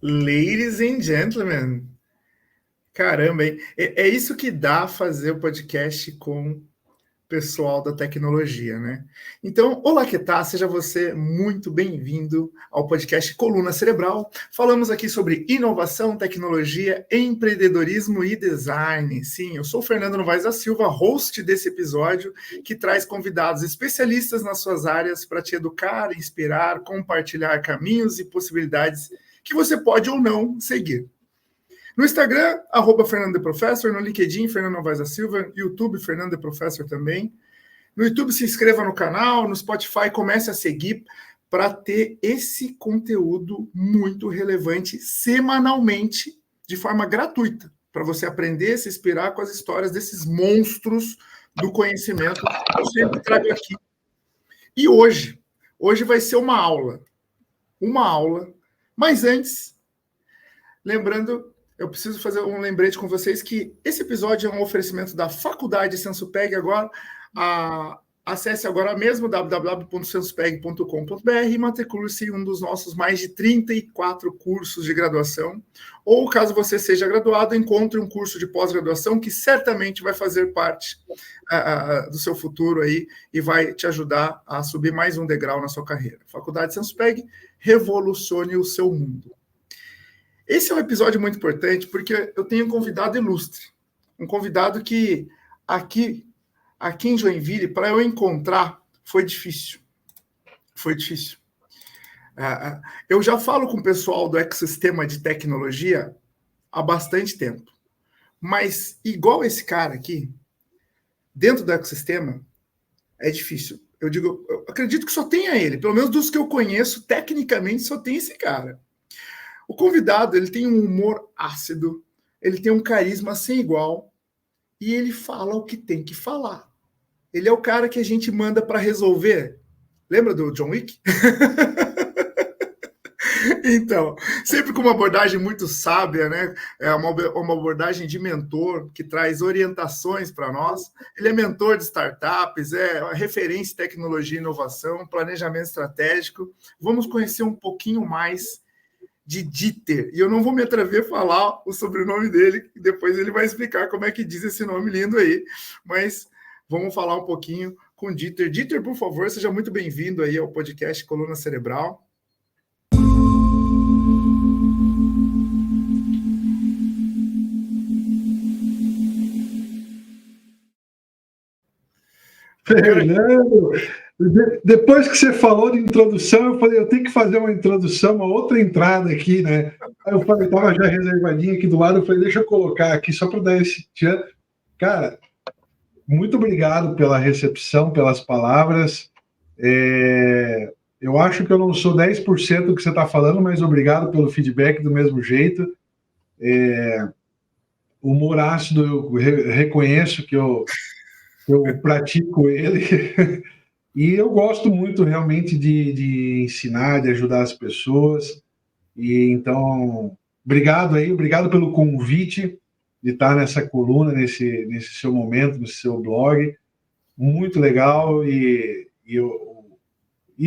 Ladies and gentlemen, caramba, hein? É isso que dá fazer o podcast com o pessoal da tecnologia, né? Então, olá, que tal? Seja você muito bem-vindo ao podcast Coluna Cerebral. Falamos aqui sobre inovação, tecnologia, empreendedorismo e design. Sim, eu sou o Fernando Novaes da Silva, host desse episódio, que traz convidados especialistas nas suas áreas para te educar, inspirar, compartilhar caminhos e possibilidades que você pode ou não seguir. No Instagram, @FernandoTheProfessor, no LinkedIn, Fernando Novaes da Silva, YouTube, Fernando The Professor também. No YouTube, se inscreva no canal, no Spotify, comece a seguir para ter esse conteúdo muito relevante semanalmente, de forma gratuita, para você aprender, se inspirar com as histórias desses monstros do conhecimento que eu sempre trago aqui. E hoje vai ser uma aula, mas antes, lembrando, eu preciso fazer um lembrete com vocês que esse episódio é um oferecimento da Faculdade Sensupeg. Agora, acesse agora mesmo www.sensupeg.com.br e matricule-se em um dos nossos mais de 34 cursos de graduação. Ou, caso você seja graduado, encontre um curso de pós-graduação que certamente vai fazer parte do seu futuro aí e vai te ajudar a subir mais um degrau na sua carreira. Faculdade Sensupeg, revolucione o seu mundo. Esse é um episódio muito importante porque eu tenho um convidado ilustre, um convidado que aqui em Joinville, para eu encontrar, foi difícil. Eu já falo com o pessoal do ecossistema de tecnologia há bastante tempo, mas igual esse cara aqui, dentro do ecossistema, é difícil. Eu acredito que só tenha ele, pelo menos dos que eu conheço, tecnicamente só tem esse cara. O convidado, ele tem um humor ácido, ele tem um carisma sem igual e ele fala o que tem que falar. Ele é o cara que a gente manda para resolver. Lembra do John Wick? Então, sempre com uma abordagem muito sábia, né? É uma abordagem de mentor que traz orientações para nós. Ele é mentor de startups, é referência em tecnologia e inovação, planejamento estratégico. Vamos conhecer um pouquinho mais de Dieter, e eu não vou me atrever a falar o sobrenome dele, depois ele vai explicar como é que diz esse nome lindo aí, mas vamos falar um pouquinho com Dieter. Dieter, por favor, seja muito bem-vindo aí ao podcast Coluna Cerebral. Fernando, depois que você falou de introdução, eu falei, eu tenho que fazer uma introdução, uma outra entrada aqui, né? Aí eu falei, estava já reservadinho aqui do lado, eu falei, deixa eu colocar aqui só para dar esse tchan. Cara, muito obrigado pela recepção, pelas palavras. Eu acho que eu não sou 10% do que você está falando, mas obrigado pelo feedback do mesmo jeito. O humor ácido, eu reconheço que eu pratico ele. E eu gosto muito realmente de ensinar, de ajudar as pessoas. E então, obrigado pelo convite de estar nessa coluna, nesse seu momento, nesse seu blog. Muito legal e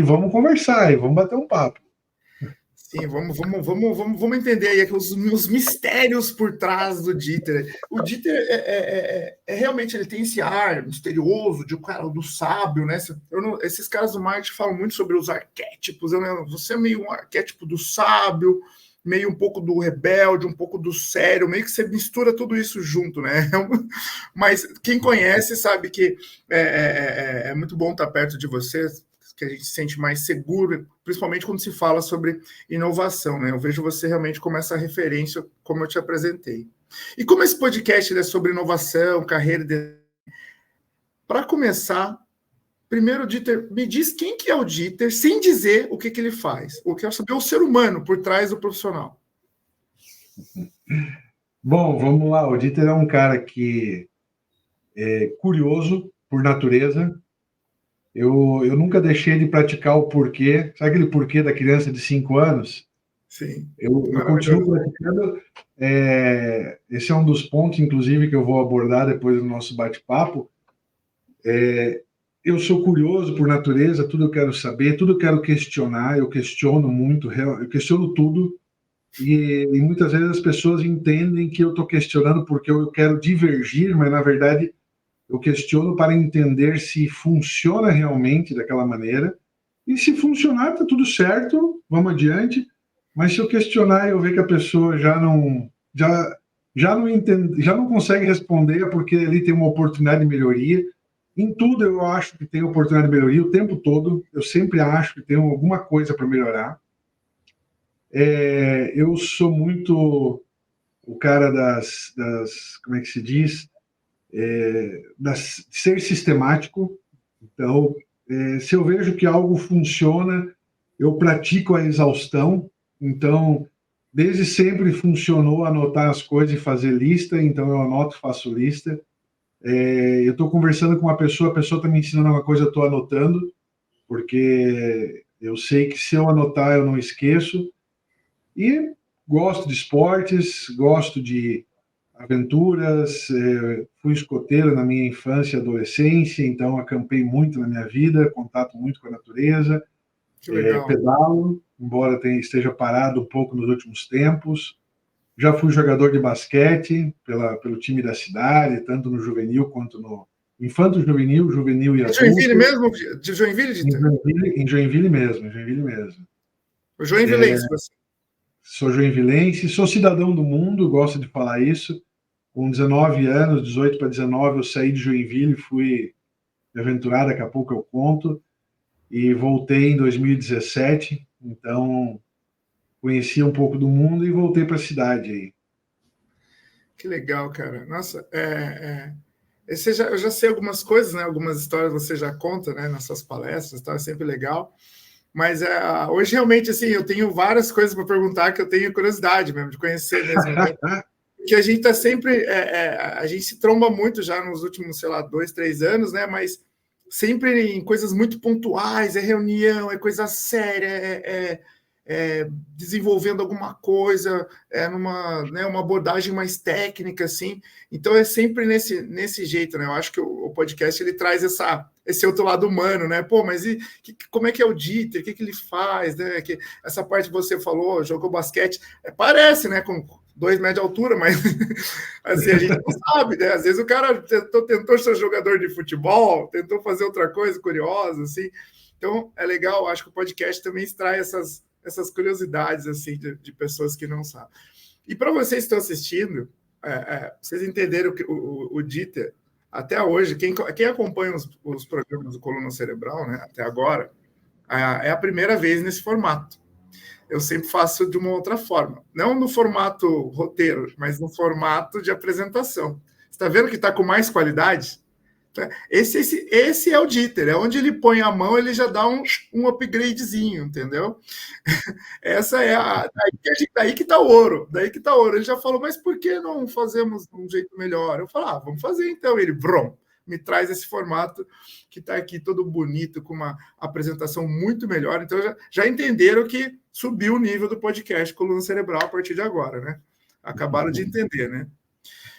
vamos conversar, e vamos bater um papo. Sim, vamos entender aí os mistérios por trás do Dieter. O Dieter realmente ele tem esse ar misterioso de cara do sábio, né? Esses caras do marketing falam muito sobre os arquétipos. Você é meio um arquétipo do sábio, meio um pouco do rebelde, um pouco do sério, meio que você mistura tudo isso junto, né? Mas quem conhece sabe que é muito bom estar perto de você, que a gente se sente mais seguro, principalmente quando se fala sobre inovação, né? Eu vejo você realmente como essa referência, como eu te apresentei. E como esse podcast é sobre inovação, carreira... Para começar, primeiro, Dieter, me diz quem que é o Dieter, sem dizer o que ele faz. Eu quero saber o ser humano por trás do profissional. Bom, vamos lá. O Dieter é um cara que é curioso por natureza, eu nunca deixei de praticar o porquê. Sabe aquele porquê da criança de 5 anos? Sim, Eu continuo maravilhoso. praticando. Esse é um dos pontos, inclusive, que eu vou abordar depois do nosso bate-papo. Eu sou curioso por natureza, tudo eu quero saber, tudo eu quero questionar, eu questiono muito, eu questiono tudo, e muitas vezes as pessoas entendem que eu estou questionando porque eu quero divergir, mas na verdade eu questiono para entender se funciona realmente daquela maneira, e se funcionar, está tudo certo, vamos adiante, mas se eu questionar e eu ver que a pessoa já não entende, já não consegue responder é porque ali tem uma oportunidade de melhoria. Em tudo eu acho que tem oportunidade de melhoria o tempo todo. Eu sempre acho que tem alguma coisa para melhorar. Eu sou muito o cara como é que se diz? Ser sistemático. Então, se eu vejo que algo funciona, eu pratico a exaustão. Então, desde sempre funcionou anotar as coisas e fazer lista. Então, eu anoto, faço lista. Eu estou conversando com uma pessoa, a pessoa está me ensinando uma coisa, eu estou anotando, porque eu sei que se eu anotar, eu não esqueço. E gosto de esportes, gosto de aventuras, fui escoteiro na minha infância e adolescência, então acampei muito na minha vida, contato muito com a natureza, Que legal. pedalo, embora esteja parado um pouco nos últimos tempos. Já fui jogador de basquete pelo time da cidade, tanto no juvenil quanto no infanto juvenil, juvenil e É Joinville adulto, mesmo? De Joinville, Dieter? em Joinville mesmo, em Joinville mesmo. O Joinvilense, você. Sou joinvilense, sou cidadão do mundo, gosto de falar isso. Com 19 anos, 18 para 19, eu saí de Joinville, fui me aventurar, daqui a pouco eu conto, e voltei em 2017, então conheci um pouco do mundo e voltei para a cidade aí. Que legal, cara. Nossa, eu já sei algumas coisas, né? Algumas histórias você já conta, né? Nas suas palestras, tá? É sempre legal. Mas hoje realmente assim eu tenho várias coisas para perguntar que eu tenho curiosidade mesmo de conhecer mesmo, né? Que a gente está sempre a gente se tromba muito já nos últimos, sei lá, 2, 3 anos, né? Mas sempre em coisas muito pontuais, é reunião, é coisa séria, desenvolvendo alguma coisa, numa, né, uma abordagem mais técnica, assim. Então é sempre nesse jeito, né? Eu acho que o podcast ele traz esse outro lado humano, né? Pô, mas como é que é o Dieter? O que ele faz, né? Essa parte que você falou, jogou basquete, parece, né? Com 2 metros de altura, mas assim, a gente não sabe, né? Às vezes o cara tentou ser jogador de futebol, tentou fazer outra coisa curiosa, assim. Então é legal, acho que o podcast também extrai essas curiosidades assim de pessoas que não sabem. E para vocês que estão assistindo, vocês entenderam que o Dieter, até hoje, quem acompanha os programas do Coluna Cerebral, né, até agora, é a primeira vez nesse formato. Eu sempre faço de uma outra forma. Não no formato roteiro, mas no formato de apresentação. Você está vendo que está com mais qualidade? Esse é o Dieter, é onde ele põe a mão, ele já dá um upgradezinho, entendeu? Essa é daí que está o ouro, daí que está o ouro. Ele já falou, mas por que não fazemos de um jeito melhor? Eu falo, vamos fazer então. Ele, me traz esse formato que está aqui todo bonito, com uma apresentação muito melhor. Então já entenderam que subiu o nível do podcast Coluna Cerebral a partir de agora, né? Acabaram de entender, né?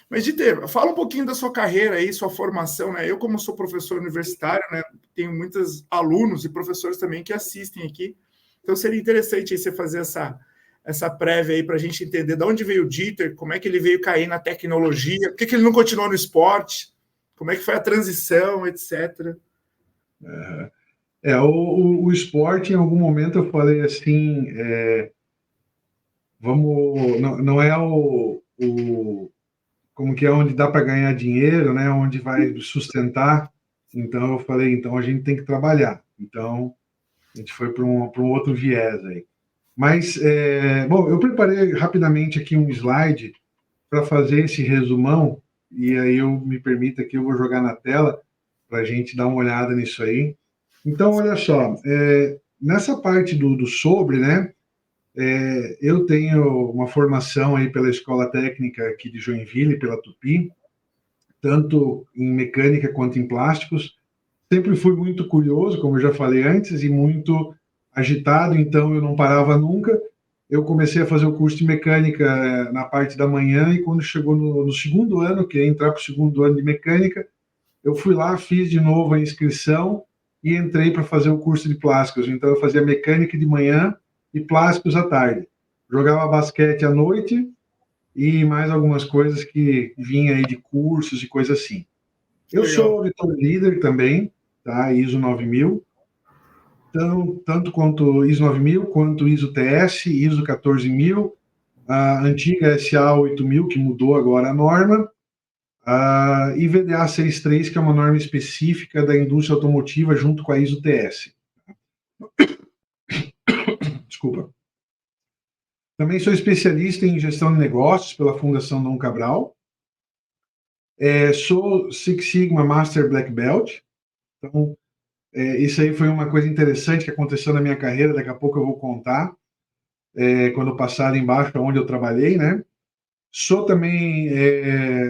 Mas, Dieter, fala um pouquinho da sua carreira aí, sua formação, né? Eu, como sou professor universitário, né, tenho muitos alunos e professores também que assistem aqui. Então, seria interessante aí você fazer essa prévia aí para a gente entender de onde veio o Dieter, como é que ele veio cair na tecnologia, por que ele não continuou no esporte, como é que foi a transição, etc. O esporte, em algum momento eu falei assim, não é como que é onde dá para ganhar dinheiro, né? Onde vai sustentar. Então eu falei, então a gente tem que trabalhar. Então a gente foi para um outro viés aí. Mas, bom, eu preparei rapidamente aqui um slide para fazer esse resumão, e aí eu me permita que eu vou jogar na tela para a gente dar uma olhada nisso aí. Então, olha só, nessa parte do sobre, né, eu tenho uma formação aí pela Escola Técnica aqui de Joinville, pela Tupi, tanto em mecânica quanto em plásticos, sempre fui muito curioso, como eu já falei antes, e muito agitado, então eu não parava nunca. Eu comecei a fazer o curso de mecânica na parte da manhã, e quando chegou no segundo ano, que ia entrar para o segundo ano de mecânica, eu fui lá, fiz de novo a inscrição e entrei para fazer o curso de plásticos. Então eu fazia mecânica de manhã e plásticos à tarde. Jogava basquete à noite e mais algumas coisas que vinha aí de cursos e coisas assim. Que Eu sou legal. auditor líder também, tá? ISO 9000, então, tanto quanto ISO 9000, quanto ISO TS, ISO 14000, a antiga SA 8000, que mudou agora a norma, e VDA 63, que é uma norma específica da indústria automotiva junto com a ISO TS. Desculpa. Também sou especialista em gestão de negócios pela Fundação Dom Cabral. Sou Six Sigma Master Black Belt. Então, isso aí foi uma coisa interessante que aconteceu na minha carreira, daqui a pouco eu vou contar, quando eu passar ali embaixo, onde eu trabalhei, né? Sou também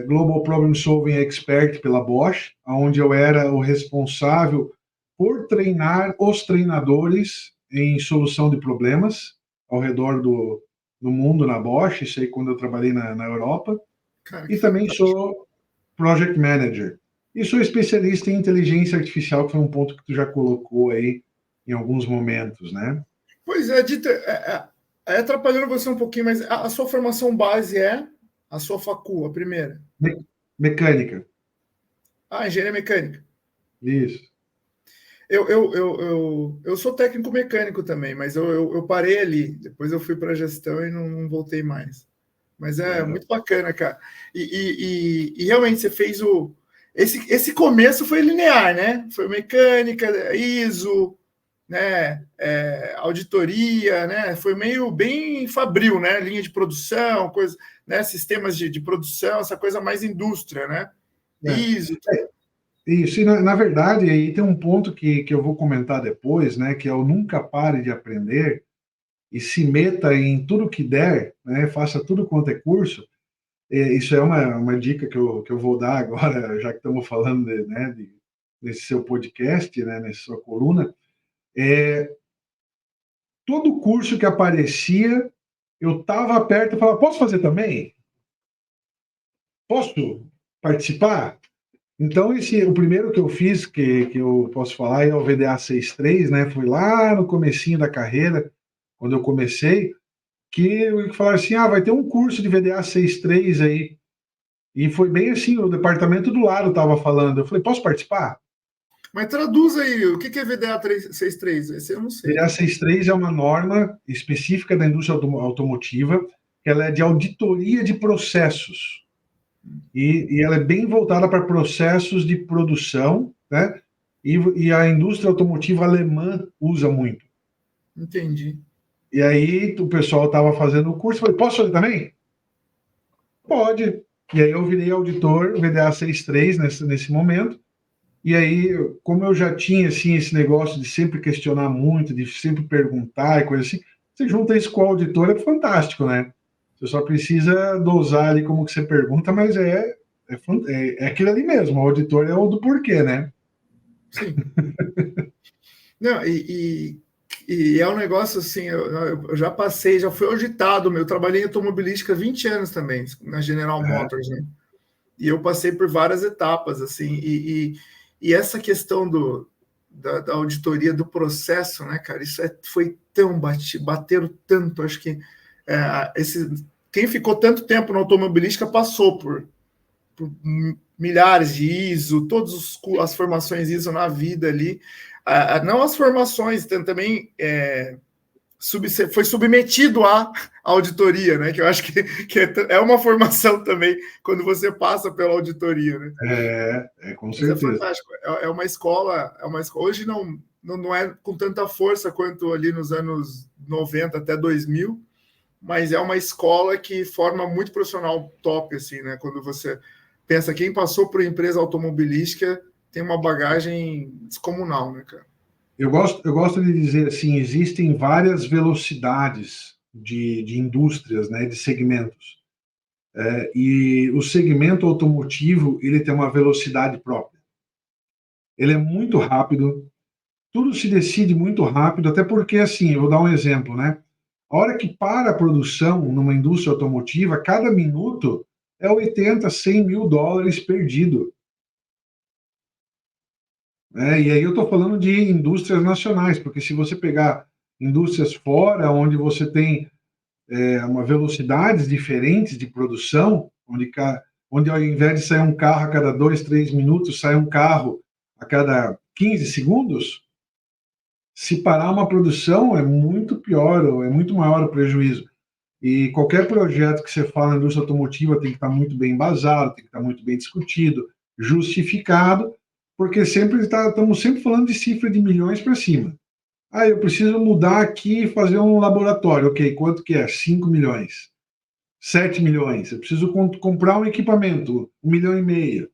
Global Problem Solving Expert pela Bosch, onde eu era o responsável por treinar os treinadores em solução de problemas ao redor do mundo na Bosch, isso aí quando eu trabalhei na Europa. Cara, que E também fantástico. sou Project Manager. E sou especialista em inteligência artificial, que foi um ponto que tu já colocou aí em alguns momentos, né? Pois é, Dieter, atrapalhando você um pouquinho, mas a sua formação base é a sua facul, a primeira. Mecânica. Engenharia mecânica. Isso. Eu sou técnico mecânico também, mas eu parei ali. Depois eu fui para a gestão e não voltei mais. Mas é muito bacana, cara. E realmente você fez esse começo foi linear, né? Foi mecânica, ISO, né? Auditoria, né? Foi meio bem fabril, né? Linha de produção, coisa, né? Sistemas de produção, essa coisa mais indústria, né? ISO. Isso, e na verdade, aí tem um ponto que eu vou comentar depois, né? Que é o nunca pare de aprender e se meta em tudo que der, né? Faça tudo quanto é curso. Isso é uma dica que eu vou dar agora, já que estamos falando desse seu podcast, né, nessa sua coluna. Todo curso que aparecia, eu estava perto e falava, posso fazer também? Posso participar? Então, o primeiro que eu fiz, que eu posso falar, é o VDA 63, né? Foi lá no comecinho da carreira, quando eu comecei, que falaram assim, vai ter um curso de VDA 63 aí. E foi bem assim, o departamento do lado estava falando. Eu falei, posso participar? Mas traduz aí, o que é VDA 63? Esse eu não sei. VDA 63 é uma norma específica da indústria automotiva, que ela é de auditoria de processos. E ela é bem voltada para processos de produção, né? E a indústria automotiva alemã usa muito. Entendi. E aí o pessoal estava fazendo o curso, falei, posso fazer também? Pode. E aí eu virei auditor VDA 63 nesse momento. E aí, como eu já tinha assim, esse negócio de sempre questionar muito, de sempre perguntar e coisa assim, você junta isso com o auditor, é fantástico, né? Você só precisa dosar ali como que você pergunta, mas é aquilo ali mesmo, o auditor é o do porquê, né? Sim. Não, é um negócio assim, eu já passei, já fui auditado, eu trabalhei em automobilística há 20 anos também, na General Motors, né? E eu passei por várias etapas, assim, e essa questão da auditoria do processo, né, cara, isso foi tão bateram tanto, acho que quem ficou tanto tempo na automobilística passou por milhares de ISO, todas as formações ISO na vida ali, não as formações, também foi submetido à auditoria, né? Que eu acho que é uma formação também quando você passa pela auditoria, né? Com Mas é certeza. fantástico. É uma escola, hoje não é com tanta força quanto ali nos anos 90 até 2000, mas é uma escola que forma muito profissional top, assim, né? Quando você pensa quem passou por empresa automobilística tem uma bagagem descomunal, né, cara? Eu gosto de dizer assim, existem várias velocidades de indústrias, né, de segmentos. E o segmento automotivo, ele tem uma velocidade própria. ele é muito rápido, tudo se decide muito rápido, até porque, assim, eu vou dar um exemplo, né? A hora que para a produção numa indústria automotiva, cada minuto é 80, 100 mil dólares perdido. Né? E aí eu estou falando de indústrias nacionais, porque se você pegar indústrias fora, onde você tem uma velocidades diferentes de produção, onde ao invés de sair um carro a cada 2, 3 minutos, sai um carro a cada 15 segundos, se parar uma produção é muito pior, é muito maior o prejuízo. E qualquer projeto que você fala na indústria automotiva tem que estar muito bem embasado, tem que estar muito bem discutido, justificado, porque estamos sempre falando de cifra de milhões para cima. Ah, eu preciso mudar aqui e fazer um laboratório. Ok, quanto que é? 5 milhões. 7 milhões. Eu preciso comprar um equipamento, 1,5 milhão.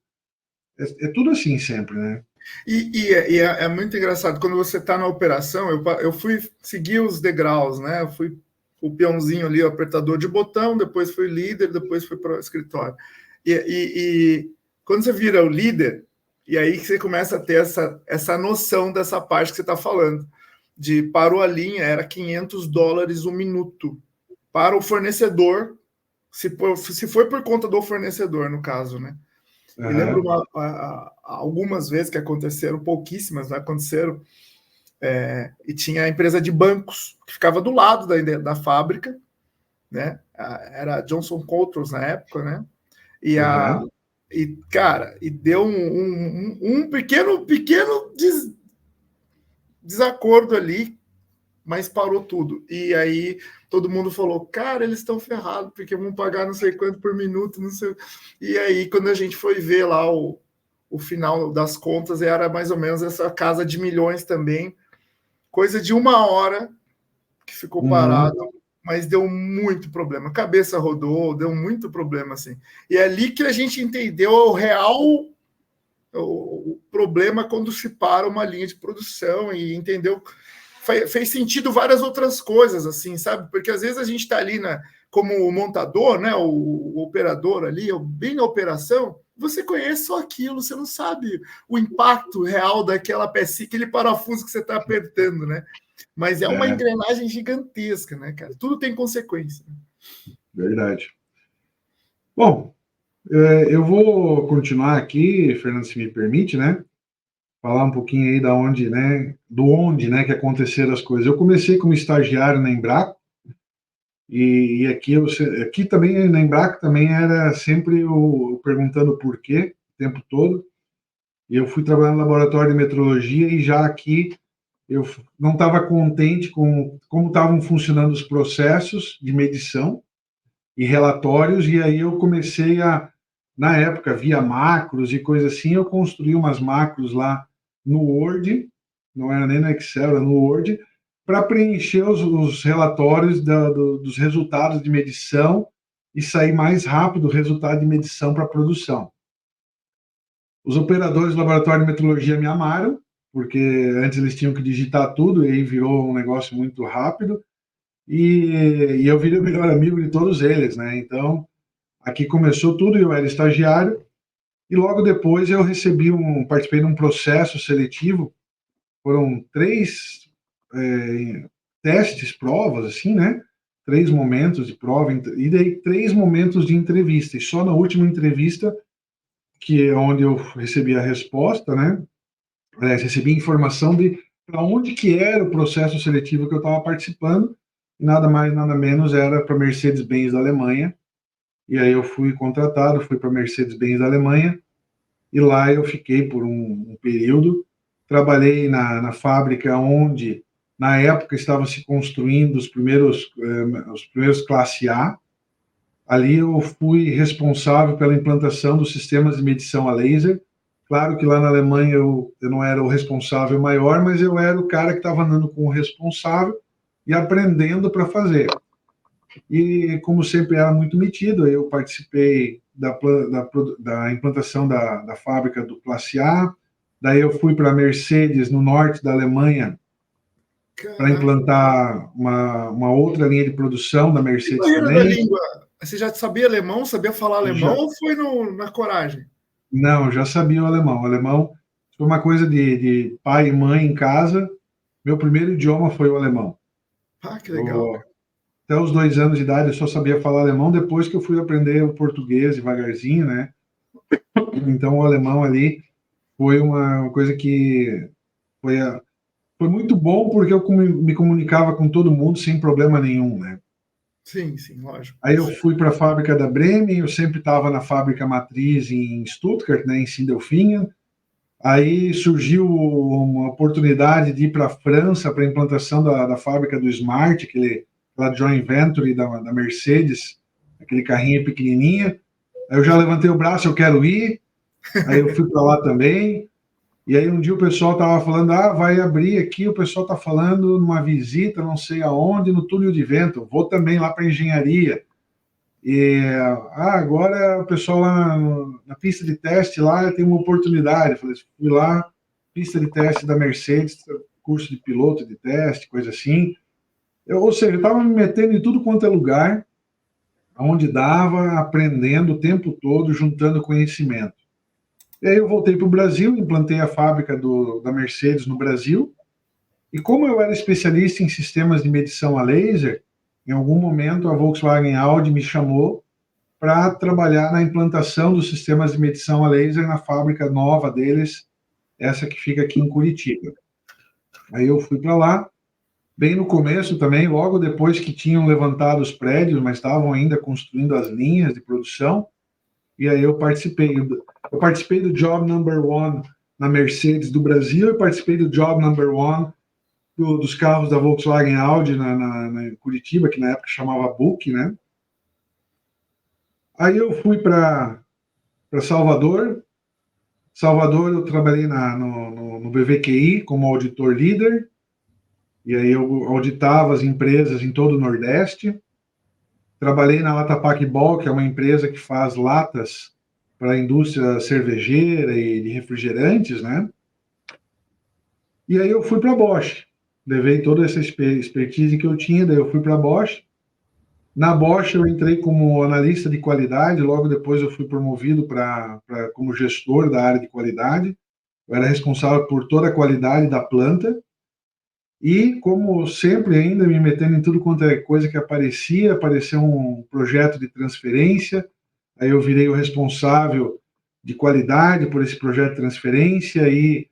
É tudo assim sempre, né? É muito engraçado, quando você está na operação, eu fui seguir os degraus, né? Eu fui o peãozinho ali, o apertador de botão, depois fui líder, depois fui para o escritório. E quando você vira o líder, e aí que você começa a ter essa noção dessa parte que você está falando, de parou a linha, era $500 um minuto para o fornecedor, se foi por conta do fornecedor, no caso, né? Uhum. Eu lembro algumas vezes que aconteceram, pouquíssimas, né, aconteceram, e tinha a empresa de bancos que ficava do lado da fábrica, né? Era Johnson Controls na época, né? Cara, deu um pequeno desacordo ali, mas parou tudo. E aí todo mundo falou, cara, eles estão ferrados, porque vão pagar não sei quanto por minuto, não sei. E aí, quando a gente foi ver lá o final das contas, era mais ou menos essa casa de milhões também, coisa de 1 hora que ficou parado, mas deu muito problema. A cabeça rodou, deu muito problema, assim. E é ali que a gente entendeu o problema quando se para uma linha de produção e entendeu. Fez sentido várias outras coisas, assim, sabe? Porque às vezes a gente está ali como o montador, né? O operador ali, bem na operação, você conhece só aquilo, você não sabe o impacto real daquela peça, aquele parafuso que você está apertando, né? Mas é uma engrenagem gigantesca, né, cara? Tudo tem consequência. Verdade. Bom, eu vou continuar aqui, Fernando, se me permite, né? Falar um pouquinho aí do onde, né, que aconteceram as coisas. Eu comecei como estagiário na Embraco, e aqui também, na Embraco, também era sempre perguntando por quê, o tempo todo. E eu fui trabalhar no laboratório de metrologia, e já aqui eu não estava contente com como estavam funcionando os processos de medição e relatórios, e aí eu comecei na época, via macros e coisa assim, eu construí umas macros lá no Word, não era nem no Excel, era no Word, para preencher os relatórios dos resultados de medição e sair mais rápido o resultado de medição para a produção. Os operadores do laboratório de metrologia me amaram, porque antes eles tinham que digitar tudo, e aí virou um negócio muito rápido, e eu virei o melhor amigo de todos eles, né? Então, aqui começou tudo, eu era estagiário, e logo depois eu participei de um processo seletivo. Foram 3 testes, provas, assim, né? 3 momentos de prova, e daí 3 momentos de entrevista. E só na última entrevista, que é onde eu recebi a resposta, né? Recebi informação de para onde que era o processo seletivo que eu estava participando, e nada mais, nada menos era para Mercedes-Benz da Alemanha. E aí eu fui contratado, fui para Mercedes-Benz da Alemanha, e lá eu fiquei por um período. Trabalhei na fábrica onde, na época, estavam se construindo os primeiros classe A. Ali eu fui responsável pela implantação dos sistemas de medição a laser. Claro que lá na Alemanha eu não era o responsável maior, mas eu era o cara que estava andando com o responsável e aprendendo para fazer. E, como sempre era muito metido, eu participei da implantação da fábrica do Classe A. Daí eu fui para a Mercedes, no norte da Alemanha, para implantar uma outra linha de produção da Mercedes também. Da língua, você já sabia alemão, sabia falar alemão, ou foi na coragem? Não, já sabia o alemão. O alemão Foi uma coisa de pai e mãe em casa. Meu primeiro idioma foi o alemão. Ah, que legal, cara. Até os 2 anos de idade eu só sabia falar alemão, depois que eu fui aprender o português devagarzinho, né? Então o alemão ali foi uma coisa que foi, foi muito bom, porque eu me comunicava com todo mundo sem problema nenhum, né? Sim, sim, lógico. Aí eu fui para a fábrica da Bremen, eu sempre estava na fábrica matriz em Stuttgart, né, em Sindelfingen. Aí surgiu uma oportunidade de ir para a França para a implantação da fábrica do Smart, aquela joint venture da Mercedes, aquele carrinho pequenininho. Aí eu já levantei o braço, eu quero ir. Aí eu fui para lá também. E aí um dia o pessoal estava falando, vai abrir aqui, o pessoal está falando numa visita, não sei aonde, no túnel de vento. Vou também lá para engenharia. E agora o pessoal lá na pista de teste lá tem uma oportunidade. Eu falei, fui lá, pista de teste da Mercedes, curso de piloto de teste, coisa assim. Ou seja, eu estava me metendo em tudo quanto é lugar, onde dava, aprendendo o tempo todo, juntando conhecimento. E aí eu voltei para o Brasil, implantei a fábrica da Mercedes no Brasil. E como eu era especialista em sistemas de medição a laser, em algum momento a Volkswagen Audi me chamou para trabalhar na implantação dos sistemas de medição a laser na fábrica nova deles, essa que fica aqui em Curitiba. Aí eu fui para lá, bem no começo também, logo depois que tinham levantado os prédios, mas estavam ainda construindo as linhas de produção, e aí eu participei. Eu participei do Job Number One na Mercedes do Brasil, eu participei do Job Number One dos carros da Volkswagen Audi na Curitiba, que na época chamava Book, né? Aí eu fui para Salvador. Salvador, eu trabalhei no BVQI como auditor líder, e aí eu auditava as empresas em todo o Nordeste. Trabalhei na Latapac Ball, que é uma empresa que faz latas para a indústria cervejeira e de refrigerantes, né? E aí eu fui para a Bosch. Levei toda essa expertise que eu tinha, daí eu fui para a Bosch. Na Bosch eu entrei como analista de qualidade, logo depois eu fui promovido como gestor da área de qualidade. Eu era responsável por toda a qualidade da planta e, como sempre, ainda me metendo em tudo quanto é coisa que apareceu um projeto de transferência, aí eu virei o responsável de qualidade por esse projeto de transferência e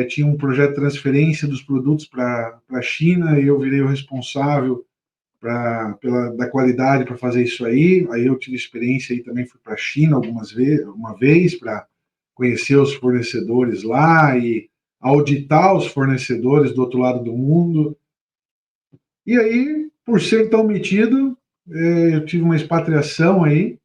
tinha um projeto de transferência dos produtos para a China e eu virei o responsável da qualidade para fazer isso aí. Aí eu tive experiência e também fui para a China uma vez para conhecer os fornecedores lá e auditar os fornecedores do outro lado do mundo. E aí, por ser tão metido, eu tive uma expatriação aí.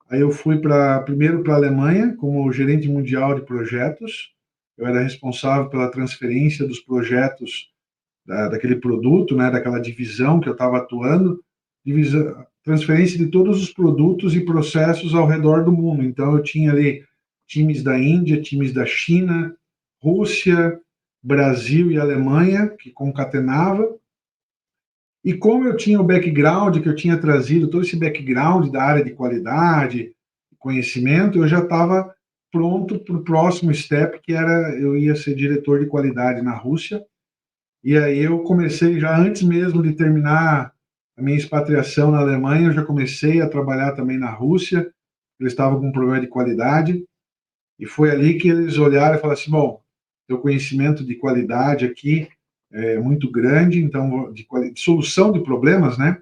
Aí eu fui primeiro para a Alemanha como gerente mundial de projetos. Eu era responsável pela transferência dos projetos daquele produto, né, daquela divisão que eu estava atuando, transferência de todos os produtos e processos ao redor do mundo. Então, eu tinha ali times da Índia, times da China, Rússia, Brasil e Alemanha, que concatenava. E como eu tinha o background, que eu tinha trazido todo esse background da área de qualidade, conhecimento, eu já estava pronto para o próximo step, que era eu ia ser diretor de qualidade na Rússia. E aí eu comecei, já antes mesmo de terminar a minha expatriação na Alemanha, eu já comecei a trabalhar também na Rússia, eles estavam com um problema de qualidade, e foi ali que eles olharam e falaram assim, bom, teu conhecimento de qualidade aqui é muito grande, então, de solução de problemas, né?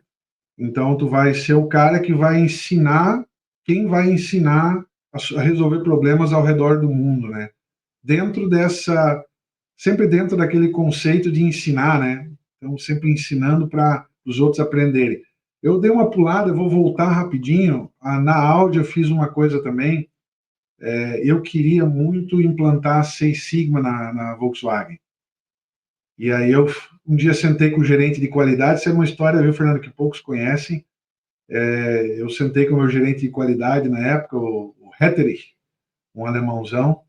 Então, tu vai ser o cara que vai ensinar, quem vai ensinar a resolver problemas ao redor do mundo, né? Dentro sempre dentro daquele conceito de ensinar, né? Então, sempre ensinando para os outros aprenderem. Eu dei uma pulada, eu vou voltar rapidinho. Na Audi eu fiz uma coisa também. Eu queria muito implantar Six Sigma na Volkswagen. E aí um dia sentei com o gerente de qualidade. Isso é uma história, viu, Fernando, que poucos conhecem. Eu sentei com o meu gerente de qualidade na época, o Hetterich, um alemãozão,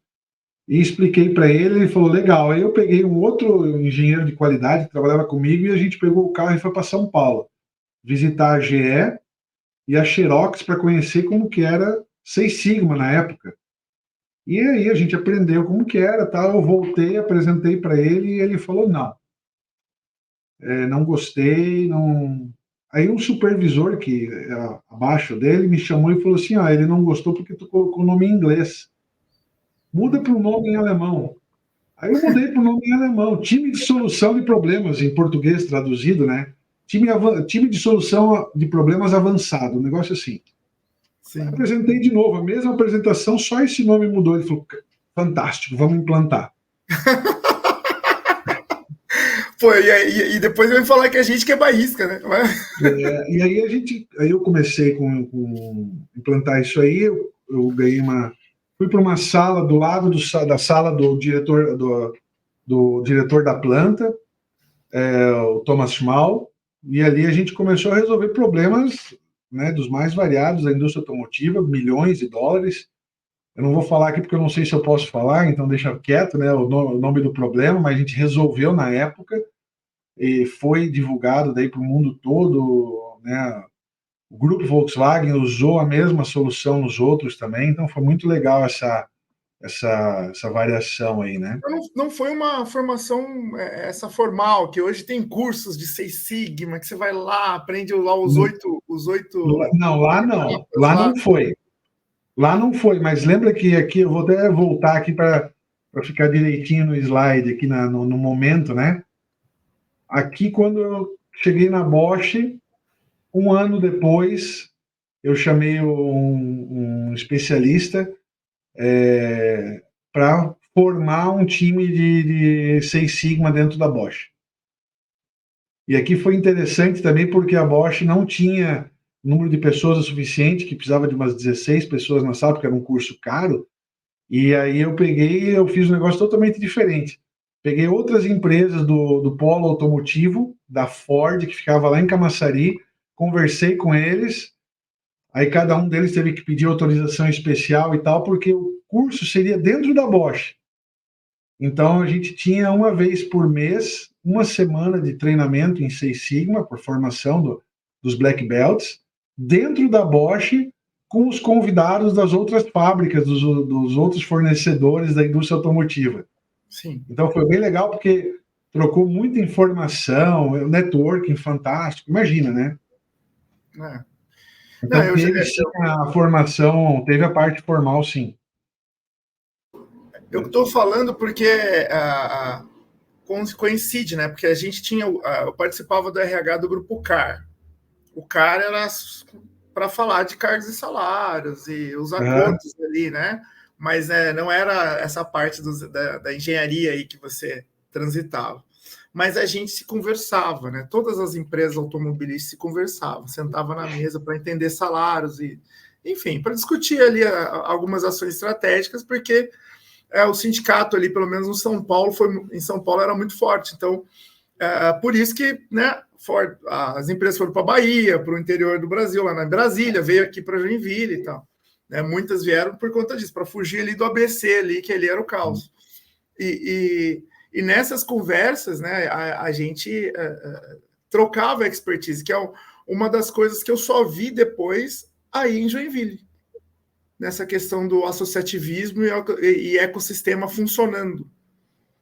e expliquei para ele, ele falou, legal. Aí eu peguei um outro engenheiro de qualidade que trabalhava comigo e a gente pegou o carro e foi para São Paulo, visitar a GE e a Xerox para conhecer como que era Seis Sigma na época. E aí a gente aprendeu como que era, tal. Eu voltei, apresentei para ele e ele falou não, não gostei, não. Aí um supervisor que era abaixo dele me chamou e falou assim, ele não gostou porque tu colocou o nome em inglês. Muda para o nome em alemão. Aí eu mudei para o nome em alemão, time de solução de problemas, em português traduzido, né? Time de solução de problemas avançado, um negócio assim. Sim. Apresentei de novo, a mesma apresentação, só esse nome mudou. Ele falou, fantástico, vamos implantar. Pô, e depois vai falar que a gente que é bairrisca, né? E aí eu comecei com implantar isso aí, eu ganhei fui para uma sala do lado da sala do diretor da planta, o Thomas Schmal, e ali a gente começou a resolver problemas, né, dos mais variados da indústria automotiva, milhões de dólares. Eu não vou falar aqui porque eu não sei se eu posso falar, então deixa quieto, né, o nome do problema, mas a gente resolveu na época e foi divulgado daí para o mundo todo, né? O grupo Volkswagen usou a mesma solução nos outros também, então foi muito legal essa variação aí, né? Não foi uma formação essa formal, que hoje tem cursos de Seis Sigma, que você vai lá, aprende lá os oito. Não, lá não. Lá não foi. Lá não foi, mas lembra que aqui, eu vou até voltar aqui para ficar direitinho no slide, aqui no momento, né? Aqui, quando eu cheguei na Bosch, um ano depois, eu chamei um especialista para formar um time de Seis Sigma dentro da Bosch. E aqui foi interessante também porque a Bosch não tinha número de pessoas o suficiente, que precisava de umas 16 pessoas na sala, porque era um curso caro. E aí eu fiz um negócio totalmente diferente. Peguei outras empresas do polo automotivo, da Ford, que ficava lá em Camaçari, conversei com eles, aí cada um deles teve que pedir autorização especial e tal, porque o curso seria dentro da Bosch. Então a gente tinha uma vez por mês, uma semana de treinamento em Seis Sigma, por formação dos Black Belts, dentro da Bosch, com os convidados das outras fábricas, dos outros fornecedores da indústria automotiva. Sim. Então foi bem legal porque trocou muita informação, networking fantástico, imagina, né? Então teve sim a formação, teve a parte formal, sim. Eu estou falando porque coincide, né? Porque a gente tinha, eu participava do RH do grupo CAR. O CAR era para falar de cargos e salários e os acordos ali, né? Mas não era essa parte da engenharia aí que você transitava. Mas a gente se conversava, né? Todas as empresas automobilísticas se conversavam, sentavam na mesa para entender salários e, enfim, para discutir ali algumas ações estratégicas, porque o sindicato ali, pelo menos no São Paulo, em São Paulo era muito forte. Então, por isso que, né, as empresas foram para a Bahia, para o interior do Brasil, lá na Brasília, veio aqui para Joinville e tal. Né, muitas vieram por conta disso, para fugir ali do ABC, ali, que ali era o caos. E nessas conversas, né, a gente trocava expertise, que é uma das coisas que eu só vi depois aí em Joinville, nessa questão do associativismo e ecossistema funcionando.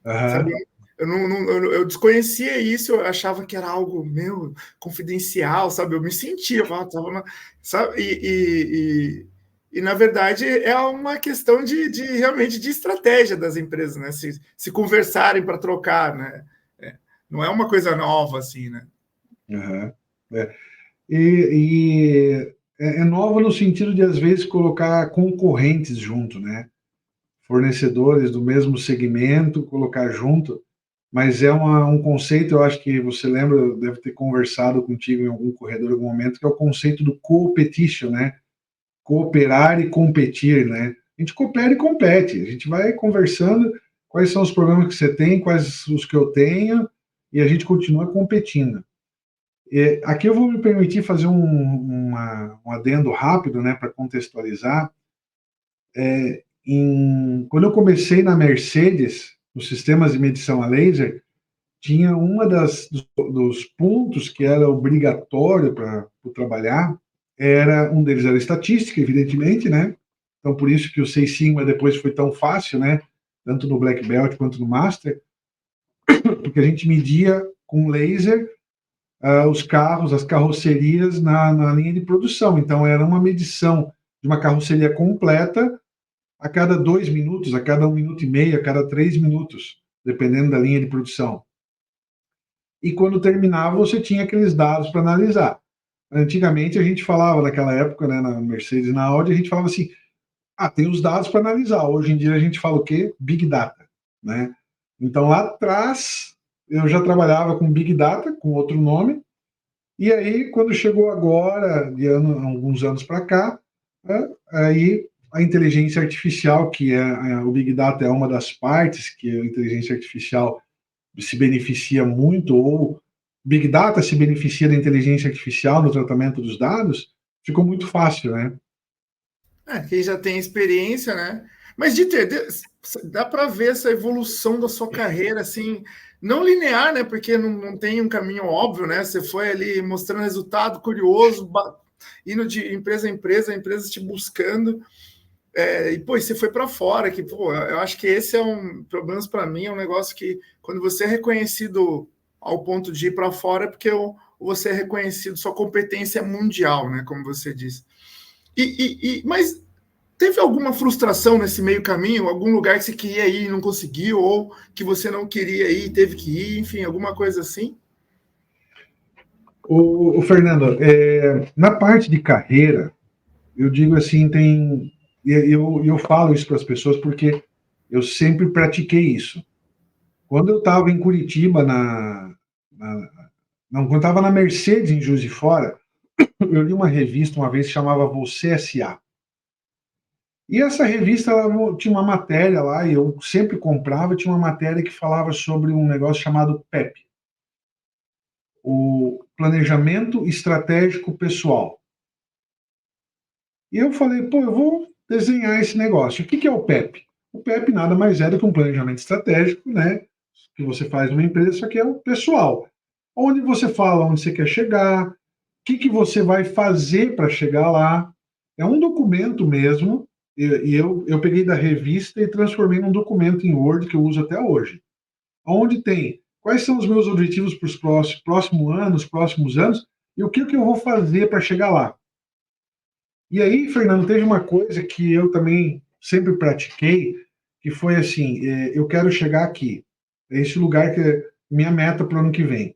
Sabe? Eu desconhecia isso, eu achava que era algo confidencial, sabe? Eu me sentia, sabe? E na verdade é uma questão de realmente de estratégia das empresas, né? Se conversarem para trocar, né? Não é uma coisa nova assim, né? É nova no sentido de às vezes colocar concorrentes junto, né? Fornecedores do mesmo segmento, colocar junto, mas é um conceito, eu acho que você lembra, deve ter conversado contigo em algum corredor em algum momento, que é o conceito do competition, né? Cooperar e competir, né? A gente coopera e compete, a gente vai conversando quais são os problemas que você tem, quais os que eu tenho, e a gente continua competindo. Aqui eu vou me permitir fazer um adendo rápido, né, para contextualizar. Quando eu comecei na Mercedes, nos sistemas de medição a laser, tinha dos pontos que era obrigatório para trabalhar, um deles era estatística, evidentemente, né? Então, por isso que o Seis Sigma depois foi tão fácil, né? Tanto no Black Belt quanto no Master, porque a gente media com laser os carros, as carrocerias na linha de produção. Então, era uma medição de uma carroceria completa a cada 2 minutos, a cada 1 minuto e meio, a cada 3 minutos, dependendo da linha de produção. E quando terminava, você tinha aqueles dados para analisar. Antigamente, a gente falava, naquela época, né, na Mercedes e na Audi, a gente falava assim, tem os dados para analisar. Hoje em dia, a gente fala o quê? Big Data, né? Então, lá atrás, eu já trabalhava com Big Data, com outro nome, e aí, quando chegou agora, alguns anos para cá, aí a inteligência artificial, que o Big Data é uma das partes que a inteligência artificial se beneficia muito, ou Big Data se beneficia da inteligência artificial no tratamento dos dados, ficou muito fácil, né? Quem já tem experiência, né? Mas, Dieter, dá para ver essa evolução da sua carreira, assim, não linear, né? Porque não tem um caminho óbvio, né? Você foi ali mostrando resultado curioso, indo de empresa a empresa te buscando. E, pô, você foi para fora, que, pô, eu acho que esse pelo menos para mim, é um negócio que, quando você é reconhecido ao ponto de ir para fora, é porque você é reconhecido, sua competência é mundial, né? Como você disse. Mas teve alguma frustração nesse meio caminho? Algum lugar que você queria ir e não conseguiu? Ou que você não queria ir e teve que ir? Enfim, alguma coisa assim? O Fernando, na parte de carreira, eu digo assim, eu falo isso para as pessoas porque eu sempre pratiquei isso. Quando eu estava em Curitiba, quando eu estava na Mercedes, em Juiz de Fora, eu li uma revista uma vez que chamava Você S.A. E essa revista ela tinha uma matéria lá, e eu sempre comprava, tinha uma matéria que falava sobre um negócio chamado PEP, o Planejamento Estratégico Pessoal. E eu falei, pô, eu vou desenhar esse negócio. O que é o PEP? O PEP nada mais é do que um planejamento estratégico, né? Que você faz numa empresa, só que é o pessoal. Onde você fala onde você quer chegar, o que você vai fazer para chegar lá. É um documento mesmo, e eu peguei da revista e transformei num documento em Word que eu uso até hoje. Onde tem quais são os meus objetivos para os próximos anos, e o que eu vou fazer para chegar lá. E aí, Fernando, teve uma coisa que eu também sempre pratiquei, que foi assim, eu quero chegar aqui. É esse lugar que é minha meta para o ano que vem.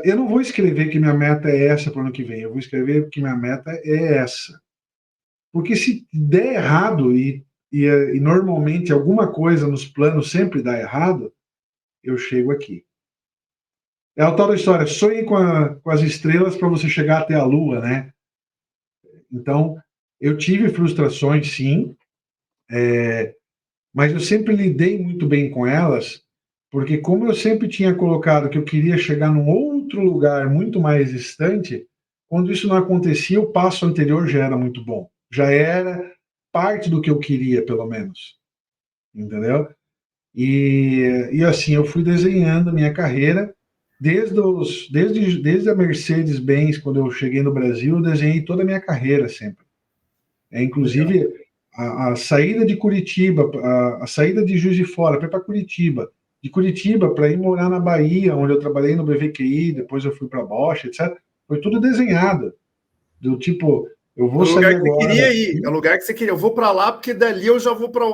Eu não vou escrever que minha meta é essa para o ano que vem, eu vou escrever que minha meta é essa. Porque se der errado, e normalmente alguma coisa nos planos sempre dá errado, eu chego aqui. É a tal da história, sonhe com as estrelas para você chegar até a lua, né? Então, eu tive frustrações, sim, mas eu sempre lidei muito bem com elas, porque como eu sempre tinha colocado que eu queria chegar num outro lugar muito mais distante, quando isso não acontecia, o passo anterior já era muito bom. Já era parte do que eu queria, pelo menos. Entendeu? E assim, eu fui desenhando a minha carreira desde a Mercedes-Benz, quando eu cheguei no Brasil, eu desenhei toda a minha carreira sempre. Inclusive, a saída de Curitiba, a saída de Juiz de Fora para ir para Curitiba, de Curitiba para ir morar na Bahia, onde eu trabalhei no BVQI, depois eu fui para a Bosch, etc. Foi tudo desenhado. Do tipo, eu É o vou lugar sair que você agora. queria ir, é o lugar que você queria. Eu vou para lá, porque dali eu já vou para.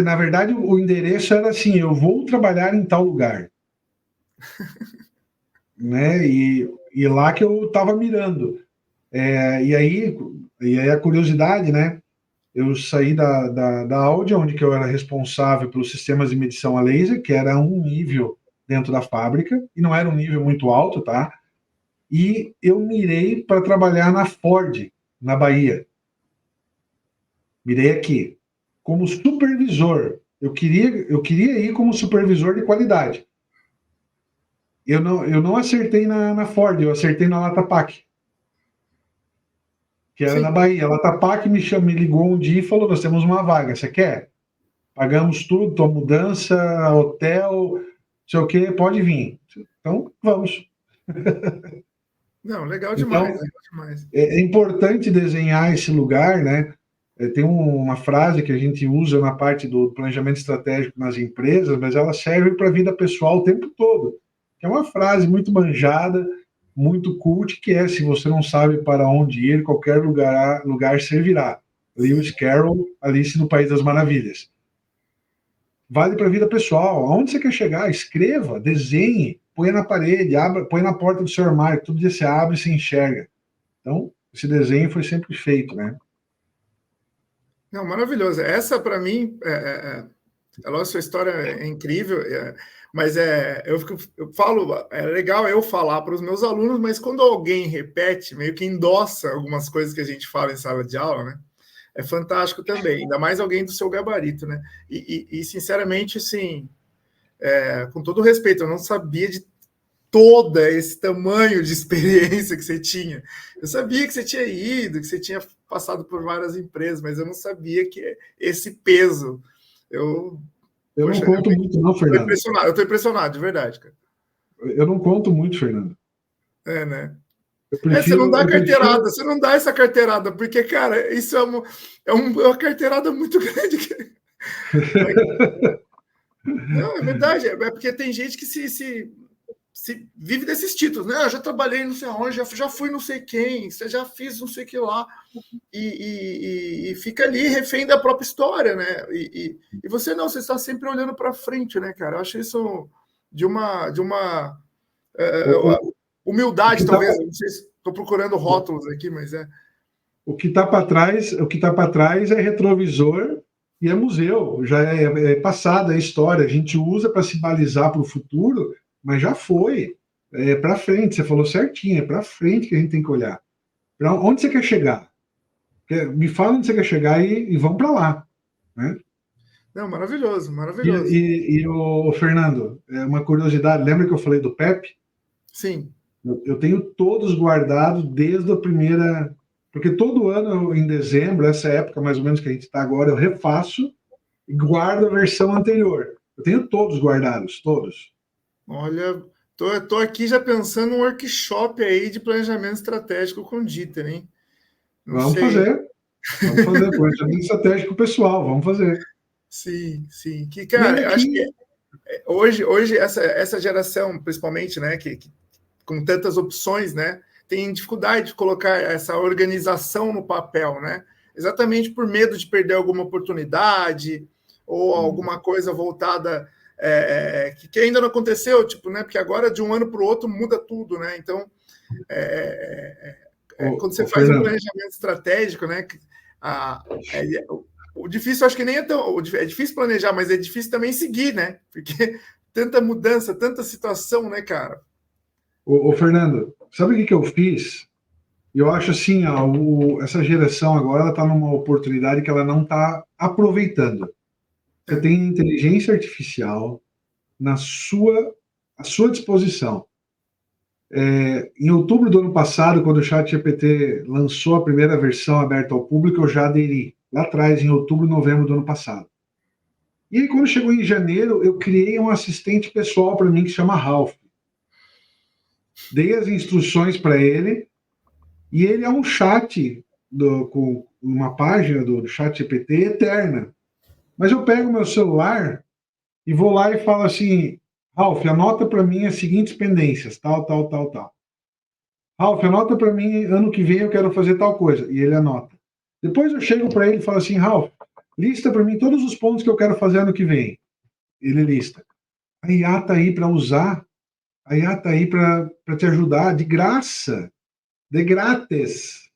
Na verdade, o endereço era assim: eu vou trabalhar em tal lugar. Né? E lá que eu estava mirando. E aí a curiosidade, né? Eu saí da Audi, onde que eu era responsável pelos sistemas de medição a laser, que era um nível dentro da fábrica, e não era um nível muito alto, tá? E eu mirei para trabalhar na Ford, na Bahia. Mirei aqui, como supervisor. Eu queria ir como supervisor de qualidade. Eu não acertei na Ford, eu acertei na Latapac, que era na Sim. Bahia. A Latapac me ligou um dia e falou: nós temos uma vaga, você quer? Pagamos tudo, tua mudança, hotel, não sei o que, pode vir. Então, vamos. Não, legal demais, Então, legal demais. é importante desenhar esse lugar, né? Tem uma frase que a gente usa na parte do planejamento estratégico nas empresas, mas ela serve para a vida pessoal o tempo todo. Que é uma frase muito manjada, muito cult, que é: se você não sabe para onde ir, qualquer lugar servirá. Lewis Carroll, Alice no País das Maravilhas. Vale para a vida pessoal. Aonde você quer chegar? Escreva, desenhe, põe na parede, põe na porta do seu armário. Todo dia você abre e se enxerga. Então, esse desenho foi sempre feito, né? Não, maravilhoso. Essa, para mim, a nossa história é incrível, mas eu falo, é legal eu falar para os meus alunos, mas quando alguém repete, meio que endossa algumas coisas que a gente fala em sala de aula, né? É fantástico também, ainda mais alguém do seu gabarito, né? E sinceramente, assim, com todo respeito, eu não sabia de todo esse tamanho de experiência que você tinha. Eu sabia que você tinha ido, que você tinha passado por várias empresas, mas eu não sabia que esse peso. Eu não conto muito, não, Fernando. Eu estou impressionado, de verdade, cara. Eu não conto muito, Fernando. Né? Você não dá carteirada, você não dá essa carteirada, porque, cara, isso é uma carteirada muito grande. Não, é verdade, é porque tem gente que se vive desses títulos, né? Eu já trabalhei não sei onde, já fui não sei quem, já fiz não sei o que lá, e fica ali refém da própria história, né? E você não, você está sempre olhando para frente, né, cara? Eu acho isso de uma humildade, talvez. Não sei se estou procurando rótulos aqui, mas é. O que está para trás é retrovisor e é museu, já é passada a história. A gente usa para se balizar para o futuro, mas já foi. É para frente, você falou certinho, é para frente que a gente tem que olhar. Para onde você quer chegar? Me fala onde você quer chegar e vamos para lá. Né? Não, maravilhoso, maravilhoso. E o Fernando, uma curiosidade, lembra que eu falei do Pepe? Sim. Eu tenho todos guardados desde a primeira. Porque todo ano, em dezembro, essa época mais ou menos que a gente está agora, eu refaço e guardo a versão anterior. Eu tenho todos guardados, todos. Olha, tô aqui já pensando um workshop aí de planejamento estratégico com o Dieter, hein? Vamos fazer planejamento estratégico pessoal, vamos fazer. Sim. Que, cara, eu acho que hoje essa geração, principalmente, né, que com tantas opções, né, tem dificuldade de colocar essa organização no papel, né? Exatamente por medo de perder alguma oportunidade ou alguma coisa voltada que ainda não aconteceu, tipo, né? Porque agora de um ano para o outro muda tudo, né? Então, quando você faz um planejamento estratégico, né? O difícil, acho que nem é tão. É difícil planejar, mas é difícil também seguir, né? Porque tanta mudança, tanta situação, né, cara? Ô Fernando, sabe o que eu fiz? Eu acho assim, essa geração agora ela está numa oportunidade que ela não está aproveitando. Você tem inteligência artificial à sua disposição. Em outubro do ano passado, quando o ChatGPT lançou a primeira versão aberta ao público, eu já aderi. Lá atrás, em outubro, novembro do ano passado. E aí, quando chegou em janeiro, eu criei um assistente pessoal para mim que se chama Ralph. Dei as instruções para ele e ele é um chat com uma página do ChatGPT eterna. Mas eu pego meu celular e vou lá e falo assim: Ralph, anota para mim as seguintes pendências, tal. Ralph, anota para mim, ano que vem eu quero fazer tal coisa. E ele anota. Depois eu chego para ele e falo assim: Ralph, lista para mim todos os pontos que eu quero fazer ano que vem. Ele lista. A IA está aí para usar. A IA está aí para te ajudar, de graça. De grátis.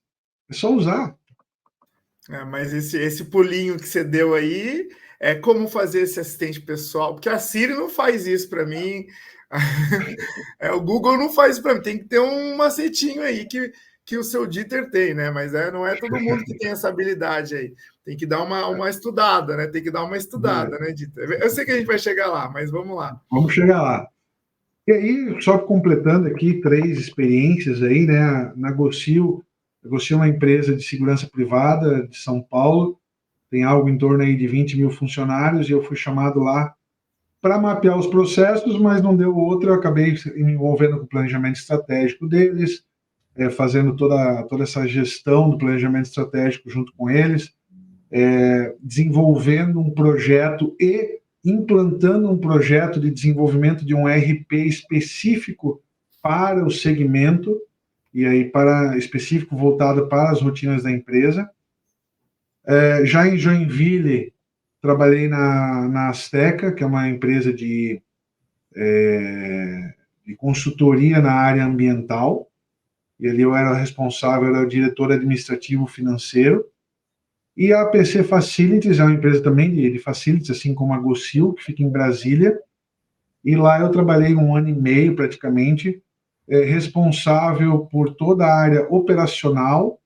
É só usar. Mas esse pulinho que você deu aí é como fazer esse assistente pessoal, porque a Siri não faz isso para mim, o Google não faz isso para mim, tem que ter um macetinho aí que o seu Dieter tem, né? Mas não é todo mundo que tem essa habilidade aí. Tem que dar uma estudada, né? Tem que dar uma estudada, né, Dieter? Eu sei que a gente vai chegar lá, mas vamos lá. Vamos chegar lá. E aí, só completando aqui 3 experiências aí, né? Na Gocil é uma empresa de segurança privada de São Paulo, tem algo em torno aí de 20 mil funcionários, e eu fui chamado lá para mapear os processos, mas não deu outra, eu acabei me envolvendo com o planejamento estratégico deles, fazendo toda essa gestão do planejamento estratégico junto com eles, desenvolvendo um projeto e implantando um projeto de desenvolvimento de um RP específico para o segmento, e aí específico voltado para as rotinas da empresa. Já em Joinville, trabalhei na Azteca, que é uma empresa de consultoria na área ambiental, e ali eu era responsável, era o diretor administrativo financeiro. E a PC Facilities é uma empresa também de facilities, assim como a Gocil, que fica em Brasília, e lá eu trabalhei 1 ano e meio praticamente, responsável por toda a área operacional,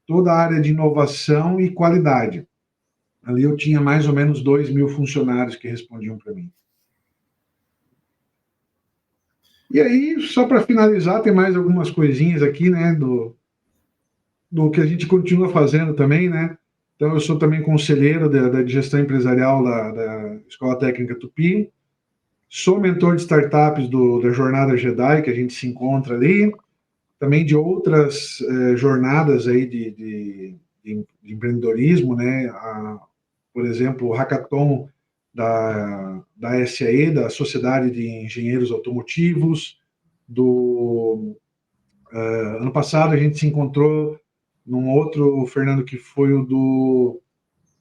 toda a área de inovação e qualidade. Ali eu tinha mais ou menos 2.000 funcionários que respondiam para mim. E aí, só para finalizar, tem mais algumas coisinhas aqui, né, do que a gente continua fazendo também, né? Então, eu sou também conselheiro da gestão empresarial da Escola Técnica Tupi, sou mentor de startups da Jornada Jedi, que a gente se encontra ali, também de outras jornadas aí de empreendedorismo, né? Por exemplo, o Hackathon da SAE, da Sociedade de Engenheiros Automotivos. Ano passado a gente se encontrou num outro, Fernando, que foi o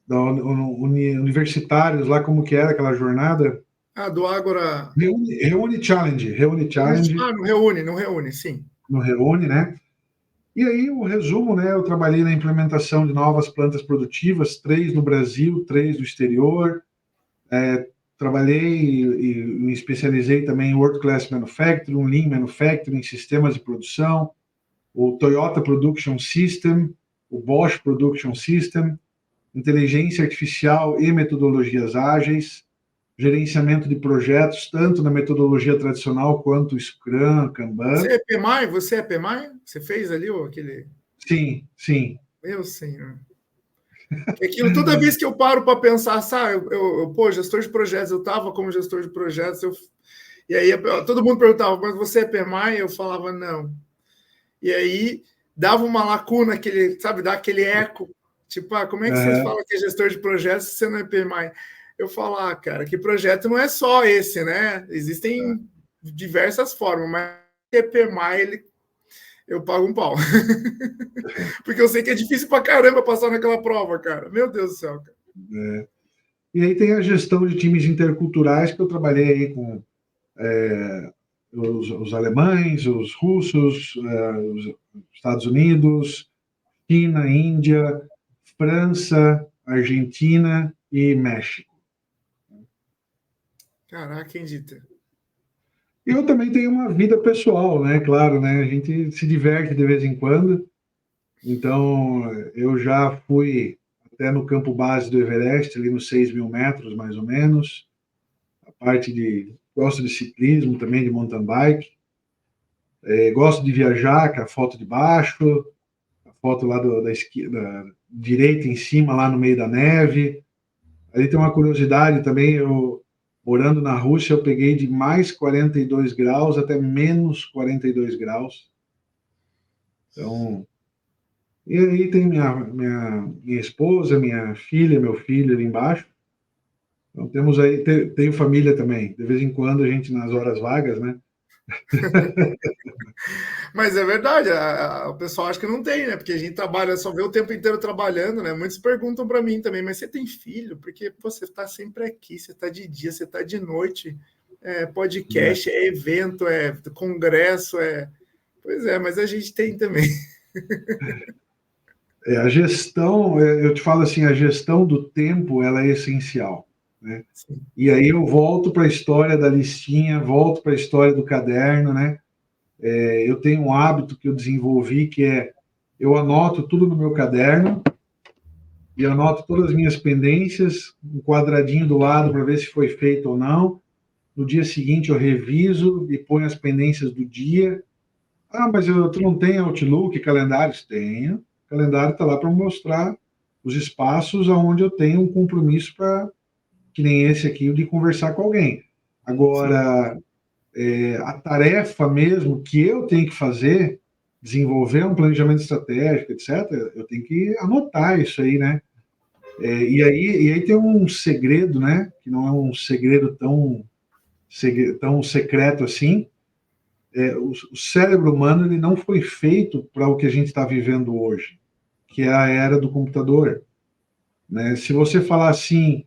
Universitários, lá como que era aquela jornada? Do Ágora... Reúne Challenge. Não reúne, sim. No Reúne, né? E aí, o resumo, né? Eu trabalhei na implementação de novas plantas produtivas, 3 no Brasil, 3 no exterior. Trabalhei e me especializei também em World Class Manufacturing, Lean Manufacturing, sistemas de produção, o Toyota Production System, o Bosch Production System, inteligência artificial e metodologias ágeis, gerenciamento de projetos, tanto na metodologia tradicional quanto Scrum, Kanban. Você é PMI? Você fez ali aquele... Sim. Meu senhor. Aquilo, toda vez que eu paro para pensar, sabe, gestor de projetos, eu estava como gestor de projetos, e aí todo mundo perguntava, mas você é PMI? Eu falava, não. E aí dava uma lacuna, dá aquele eco, tipo, como é que você fala que é gestor de projetos se você não é PMI? Eu falo, cara, que projeto não é só esse, né? Existem diversas formas, mas é PMI, eu pago um pau. Porque eu sei que é difícil pra caramba passar naquela prova, cara. Meu Deus do céu, cara. E aí tem a gestão de times interculturais, que eu trabalhei aí com os alemães, os russos, os Estados Unidos, China, Índia, França, Argentina e México. Caraca, quem dita? Eu também tenho uma vida pessoal, né? Claro, né? A gente se diverte de vez em quando. Então, eu já fui até no campo base do Everest, ali nos 6.000 metros, mais ou menos. A parte gosto de ciclismo também, de mountain bike. Gosto de viajar, com a foto de baixo, a foto lá da direita em cima, lá no meio da neve. Aí tem uma curiosidade também, morando na Rússia, eu peguei de mais 42 graus até menos 42 graus. Então, e aí tem minha esposa, minha filha, meu filho ali embaixo. Então temos aí, tenho família também. De vez em quando a gente, nas horas vagas, né? Mas é verdade, o pessoal acha que não tem, né? Porque a gente trabalha, só vê o tempo inteiro trabalhando, né? Muitos perguntam para mim também, mas você tem filho? Porque você está sempre aqui, você está de dia, você está de noite, podcast, é evento, é congresso, Pois é, mas a gente tem também. A gestão, eu te falo assim, a gestão do tempo, ela é essencial, né? Sim. E aí eu volto para a história da listinha, volto para a história do caderno, né? Eu tenho um hábito que eu desenvolvi, que eu anoto tudo no meu caderno e anoto todas as minhas pendências, um quadradinho do lado para ver se foi feito ou não. No dia seguinte eu reviso e ponho as pendências do dia. Mas tu não tem Outlook, calendários? Tenho. O calendário está lá para mostrar os espaços onde eu tenho um compromisso que nem esse aqui, de conversar com alguém. Agora, a tarefa mesmo que eu tenho que fazer, desenvolver um planejamento estratégico, etc., eu tenho que anotar isso aí, né? E aí tem um segredo, né? Que não é um segredo tão secreto assim. O cérebro humano ele não foi feito para o que a gente está vivendo hoje, que é a era do computador. Né? Se você falar assim,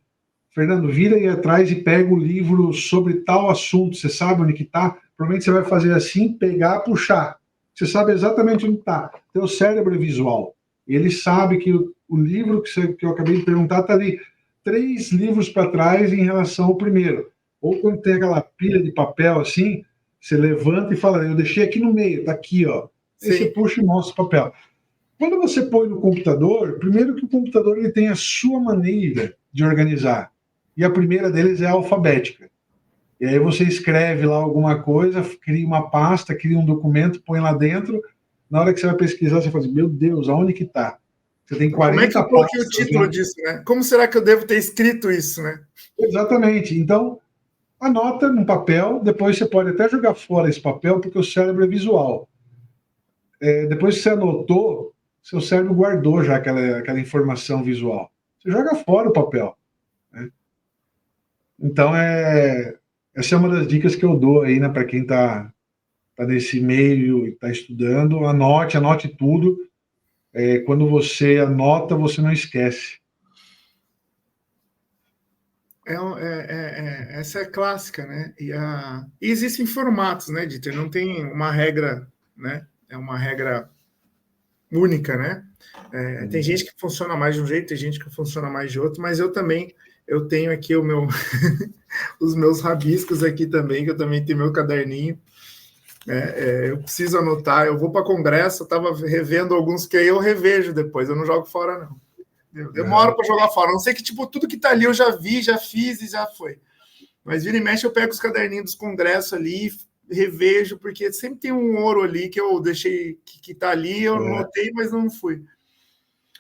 Fernando, vira aí atrás e pega o livro sobre tal assunto, você sabe onde que está? Provavelmente você vai fazer assim, pegar, puxar. Você sabe exatamente onde está. Teu cérebro é visual. Ele sabe que o livro que eu acabei de perguntar está ali 3 livros para trás em relação ao primeiro. Ou quando tem aquela pilha de papel assim, você levanta e fala, eu deixei aqui no meio, está aqui, ó. Aí você puxa e mostra o papel. Quando você põe no computador, primeiro que o computador ele tem a sua maneira de organizar. E a primeira deles é a alfabética. E aí você escreve lá alguma coisa, cria uma pasta, cria um documento, põe lá dentro. Na hora que você vai pesquisar, você fala assim, meu Deus, aonde que está? Você tem 40 Como é que eu coloquei o pastas, título né? disso, né? Como será que eu devo ter escrito isso, né? Exatamente. Então, anota num papel, depois você pode até jogar fora esse papel, porque o cérebro é visual. Depois que você anotou, seu cérebro guardou já aquela informação visual. Você joga fora o papel. Né? Então, essa é uma das dicas que eu dou aí, né, para quem está nesse meio e está estudando. Anote tudo. Quando você anota, você não esquece. Essa é clássica, né? E existem formatos, né, Dieter? Não tem uma regra, né? É uma regra única, né? Tem gente que funciona mais de um jeito, tem gente que funciona mais de outro, mas eu tenho aqui os meus rabiscos aqui também, que eu também tenho meu caderninho. Eu preciso anotar, eu vou para congresso, eu estava revendo alguns que aí eu revejo depois, eu não jogo fora, não. Eu demoro para jogar fora, a não sei que tipo, tudo que está ali eu já vi, já fiz e já foi. Mas vira e mexe, eu pego os caderninhos dos congressos ali, revejo, porque sempre tem um ouro ali que eu deixei, que está ali, eu notei, mas não fui.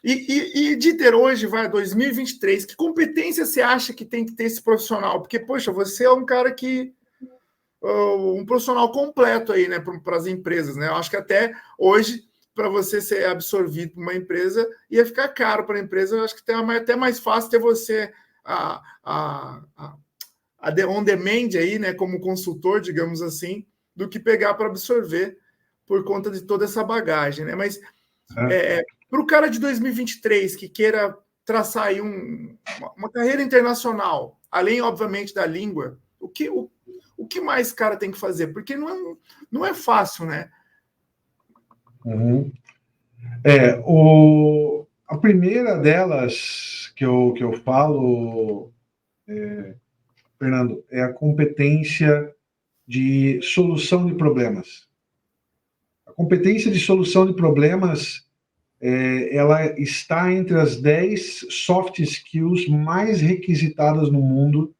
E Dieter, hoje, 2023, que competência você acha que tem que ter esse profissional? Porque, poxa, você é um cara que um profissional completo aí, né, para as empresas, né? Eu acho que até hoje, para você ser absorvido por uma empresa, ia ficar caro para a empresa. Eu acho que é até mais fácil ter você a on demand aí, né, como consultor, digamos assim, do que pegar para absorver por conta de toda essa bagagem, né? Mas para o cara de 2023 que queira traçar aí uma carreira internacional, além, obviamente, da língua, o que mais o cara tem que fazer? Porque não é fácil, né? Uhum. A primeira delas que eu falo, Fernando, é a competência de solução de problemas. A competência de solução de problemas, ela está entre as 10 soft skills mais requisitadas no mundo,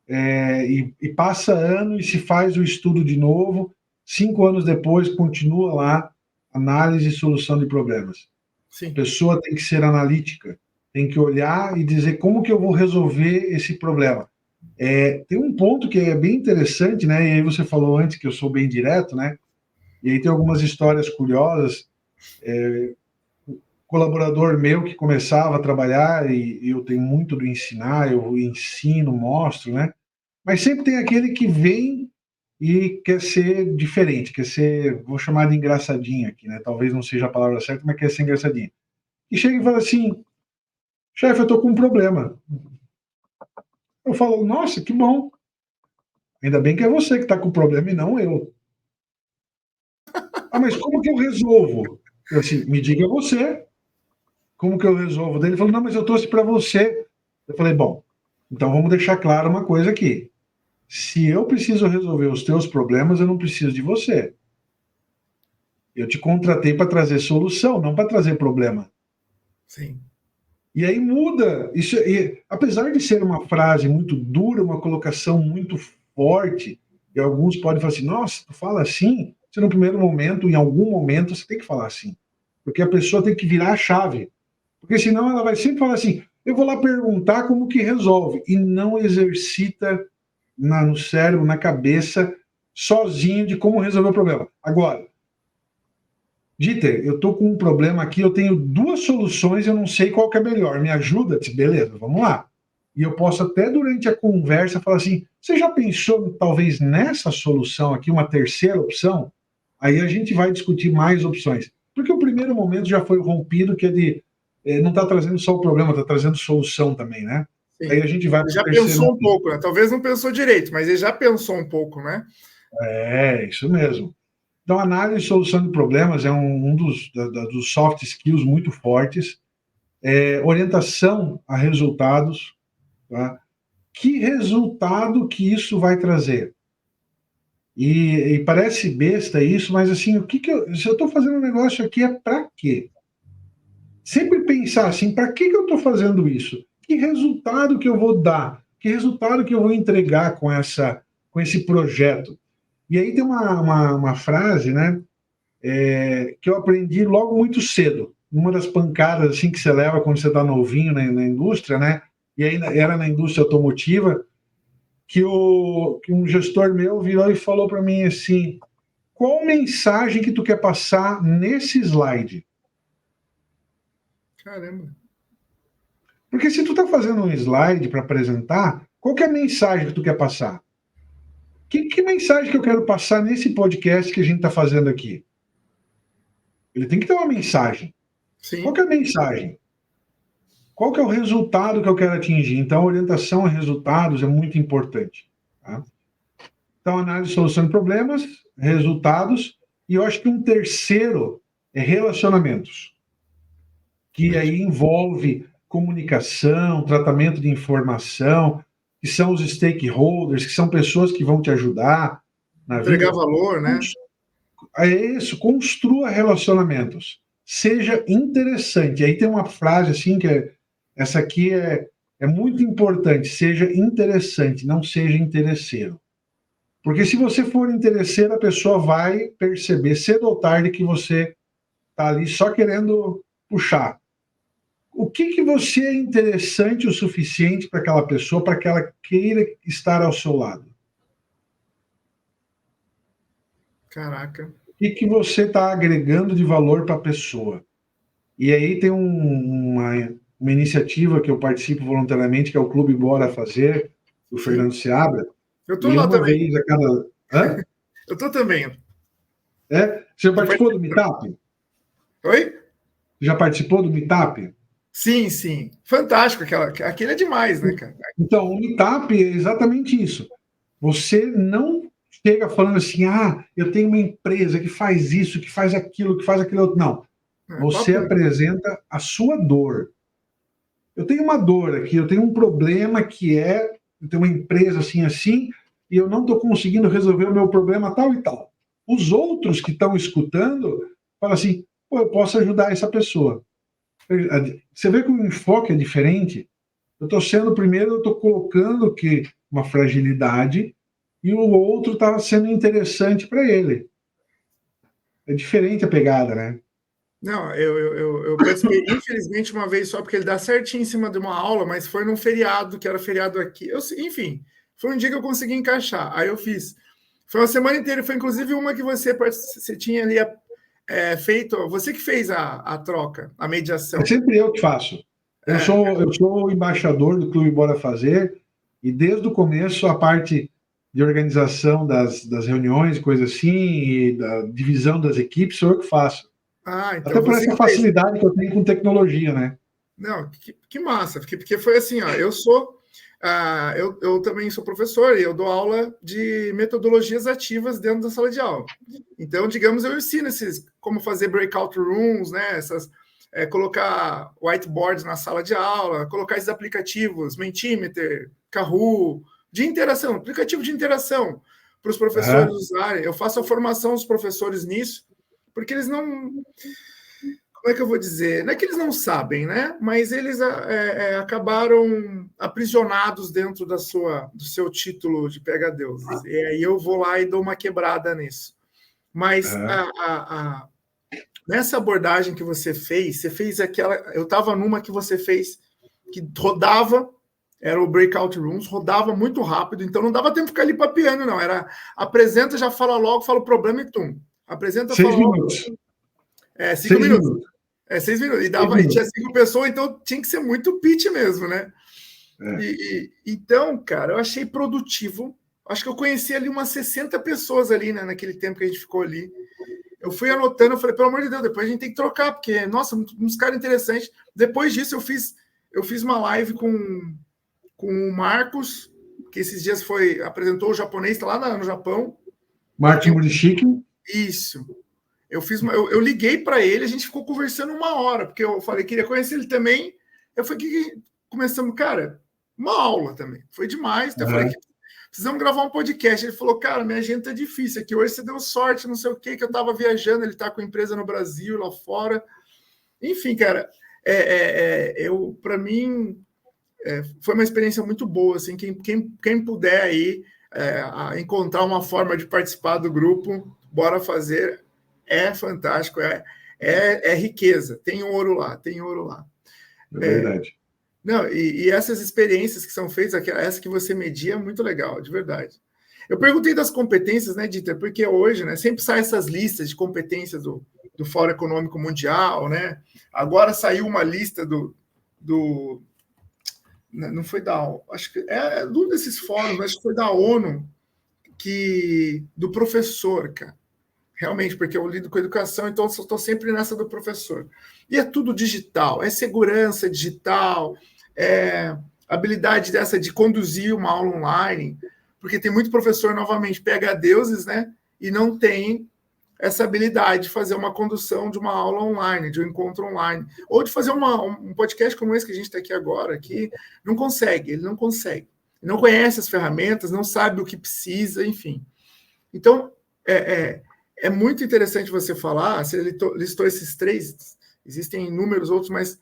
e passa ano e se faz o estudo de novo, 5 anos depois continua lá, análise e solução de problemas. Sim. A pessoa tem que ser analítica, tem que olhar e dizer como que eu vou resolver esse problema. Tem um ponto que é bem interessante, né? E aí você falou antes que eu sou bem direto, né? E aí tem algumas histórias curiosas. Colaborador meu que começava a trabalhar, e eu tenho muito do ensinar, eu ensino, mostro, né? Mas sempre tem aquele que vem e quer ser diferente, quer ser, vou chamar de engraçadinho aqui, né? Talvez não seja a palavra certa, mas quer ser engraçadinho. E chega e fala assim, chefe, eu tô com um problema. Eu falo, nossa, que bom. Ainda bem que é você que está com o problema e não eu. Ah, mas como que eu resolvo? Eu assim, me diga você. Como que eu resolvo? Daí ele falou, não, mas eu trouxe para você. Eu falei, bom, então vamos deixar claro uma coisa aqui. Se eu preciso resolver os teus problemas, eu não preciso de você. Eu te contratei para trazer solução, não para trazer problema. Sim. E aí muda. Isso, apesar de ser uma frase muito dura, uma colocação muito forte, e alguns podem falar assim, nossa, tu fala assim? Você no primeiro momento, em algum momento, você tem que falar assim. Porque a pessoa tem que virar a chave. Porque senão ela vai sempre falar assim, eu vou lá perguntar como que resolve. E não exercita no cérebro, na cabeça, sozinho de como resolver o problema. Agora, Dieter, eu estou com um problema aqui, eu tenho 2 soluções, eu não sei qual que é melhor. Me ajuda? Beleza, vamos lá. E eu posso até durante a conversa falar assim, você já pensou talvez nessa solução aqui, uma terceira opção? Aí a gente vai discutir mais opções. Porque o primeiro momento já foi rompido, que é de não está trazendo só o problema, está trazendo solução também, né? Sim. Aí a gente vai ele já pensou um pouco, né? Talvez não pensou direito, mas ele já pensou um pouco, né? Isso mesmo. Então, análise e solução de problemas é um dos soft skills muito fortes. Orientação a resultados. Tá? Que resultado que isso vai trazer? E parece besta isso, mas assim, se eu estou fazendo um negócio aqui é para quê? Sempre pensar assim, para que eu estou fazendo isso? Que resultado que eu vou dar? Que resultado que eu vou entregar com esse projeto? E aí tem uma frase, né, que eu aprendi logo muito cedo, uma das pancadas assim que você leva quando você está novinho na indústria, né? E aí era na indústria automotiva, que um gestor meu virou e falou para mim assim: qual mensagem que tu quer passar nesse slide? Caramba. Porque se tu está fazendo um slide para apresentar, qual que é a mensagem que tu quer passar? Que mensagem que eu quero passar nesse podcast que a gente está fazendo aqui? Ele tem que ter uma mensagem. Sim. Qual que é a mensagem? Qual que é o resultado que eu quero atingir? Então, a orientação a resultados é muito importante. Tá? Então, análise e solução de problemas, resultados, e eu acho que um terceiro é relacionamentos, que aí envolve comunicação, tratamento de informação, que são os stakeholders, que são pessoas que vão te ajudar na entregar vida. valor, né? É isso, construa relacionamentos. Seja interessante. Aí tem uma frase assim essa aqui é muito importante. Seja interessante, não seja interesseiro. Porque se você for interesseiro, a pessoa vai perceber cedo ou tarde que você está ali só querendo puxar. O que você é interessante o suficiente para aquela pessoa, para que ela queira estar ao seu lado? Caraca. O que você está agregando de valor para a pessoa? E aí tem uma iniciativa que eu participo voluntariamente, que é o Clube Bora Fazer, do Fernando Seabra. Eu estou E lá uma também. vez a cada... Hã? Eu estou também. Você participou do Meetup? Oi? Já participou do Meetup? Sim, sim. Fantástico. Aquele é demais, né, cara? Então, o Meetup é exatamente isso. Você não chega falando assim, eu tenho uma empresa que faz isso, que faz aquilo outro. Não. Você apresenta a sua dor. Eu tenho uma dor aqui, eu tenho um problema eu tenho uma empresa assim, e eu não estou conseguindo resolver o meu problema tal e tal. Os outros que estão escutando falam assim, eu posso ajudar essa pessoa. Você vê que o enfoque é diferente? Eu estou colocando que uma fragilidade e o outro está sendo interessante para ele. É diferente a pegada, né? Não, eu participei, infelizmente, uma vez só, porque ele dá certinho em cima de uma aula, mas foi num feriado, que era feriado aqui. Enfim, foi um dia que eu consegui encaixar. Aí eu fiz. Foi uma semana inteira, foi inclusive uma que você tinha ali feito, você que fez a troca, a mediação. É sempre eu que faço. Eu sou o embaixador do Clube Bora Fazer, e desde o começo a parte de organização das reuniões, coisa assim, e da divisão das equipes, sou eu que faço. Então até por essa facilidade que eu tenho com tecnologia, né? Não, que massa, porque foi assim, eu sou, eu também sou professor e eu dou aula de metodologias ativas dentro da sala de aula. Então, digamos, eu ensino como fazer breakout rooms, né? Colocar whiteboards na sala de aula, colocar esses aplicativos, Mentimeter, Kahoot, de interação, aplicativo de interação para os professores usarem. Eu faço a formação dos professores nisso, porque eles não... Como é que eu vou dizer? Não é que eles não sabem, né? Mas eles acabaram aprisionados dentro do seu título de pega-deuses. E aí eu vou lá e dou uma quebrada nisso. Mas nessa abordagem que você fez aquela... Eu estava numa que você fez que rodava, era o Breakout Rooms, rodava muito rápido, então não dava tempo de ficar ali papeando, não. Era apresenta, já fala logo, fala o problema e tum. Apresenta, 6 fala logo. minutos. É, 5 minutos. 6 minutos. E tinha 5 pessoas, então tinha que ser muito pitch mesmo, né? Então, cara, eu achei produtivo. Acho que eu conheci ali umas 60 pessoas ali, né, naquele tempo que a gente ficou ali. Eu fui anotando, eu falei, pelo amor de Deus, depois a gente tem que trocar, porque, nossa, uns caras interessantes. Depois disso, eu fiz uma live com o Marcos, que esses dias apresentou o japonês, tá lá no Japão. Martin Murishiki. Isso. Eu liguei para ele, a gente ficou conversando 1 hora, porque eu falei que queria conhecer ele também. Eu falei que começamos, cara, uma aula também. Foi demais. Então eu falei que precisamos gravar um podcast. Ele falou, cara, minha agenda tá difícil aqui. Hoje você deu sorte, não sei o quê, que eu tava viajando, ele tá com empresa no Brasil, lá fora. Enfim, cara, para mim, foi uma experiência muito boa. Assim, quem puder aí encontrar uma forma de participar do grupo, bora fazer. É fantástico, é riqueza. Tem ouro lá. É verdade. Não, e essas experiências que são feitas, essa que você media, é muito legal, de verdade. Eu perguntei das competências, né, Dieter, porque hoje, né, sempre saem essas listas de competências do Fórum Econômico Mundial, né? Agora saiu uma lista não foi acho que é um desses fóruns, acho que foi da ONU, do professor, cara. Realmente, porque eu lido com educação, então eu estou sempre nessa do professor. E é tudo digital, é segurança digital, é habilidade dessa de conduzir uma aula online, porque tem muito professor, novamente, pega deuses, né? E não tem essa habilidade de fazer uma condução de uma aula online, de um encontro online, ou de fazer um podcast como esse que a gente está aqui agora, que ele não consegue. Ele não conhece as ferramentas, não sabe o que precisa, enfim. Então, é muito interessante você falar, você listou esses 3, existem inúmeros outros, mas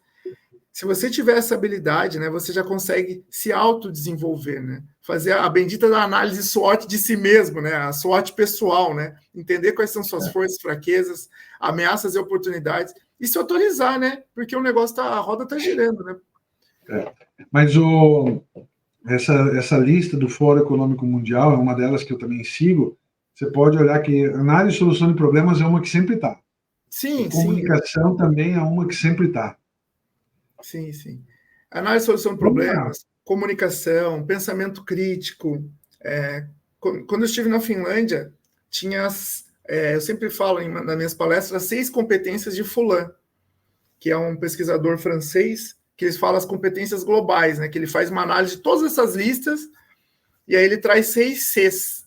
se você tiver essa habilidade, né, você já consegue se autodesenvolver, né? Fazer a bendita da análise SWOT de si mesmo, né? A SWOT pessoal, né? Entender quais são suas forças, fraquezas, ameaças e oportunidades, e se autorizar, né? Porque o negócio a roda está girando, né? Mas essa lista do Fórum Econômico Mundial é uma delas que eu também sigo. Você pode olhar que análise e solução de problemas é uma que sempre está. Sim, comunicação também é uma que sempre está. Sim. Análise e solução de problemas, comunicação, pensamento crítico. Quando eu estive na Finlândia, tinha eu sempre falo nas minhas palestras 6 competências de Fulan, que é um pesquisador francês, que ele fala as competências globais, né? Que ele faz uma análise de todas essas listas e aí ele traz 6 Cs.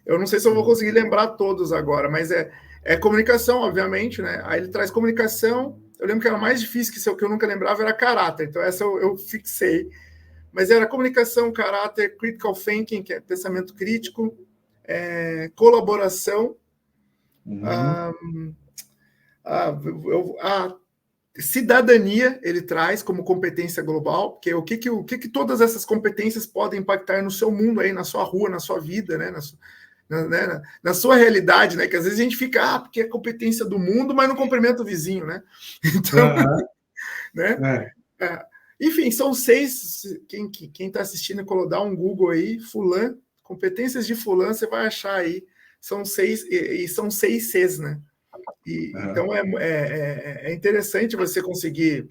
Eu não sei se eu vou conseguir lembrar todos agora, mas é comunicação, obviamente, né? Aí ele traz comunicação. Eu lembro que era mais difícil, que eu nunca lembrava era caráter, então essa eu fixei. Mas era comunicação, caráter, critical thinking, que é pensamento crítico, colaboração, a cidadania ele traz como competência global, porque o que todas essas competências podem impactar no seu mundo, aí, na sua rua, na sua vida, né? Na sua realidade, né? Que às vezes a gente fica, porque é competência do mundo, mas não cumprimenta o vizinho, né? Então, né? Enfim, são 6. Quem está assistindo, dá um Google aí, Fulan, competências de Fulan, você vai achar aí. São 6, e são 6 Cs, né? Então é interessante você conseguir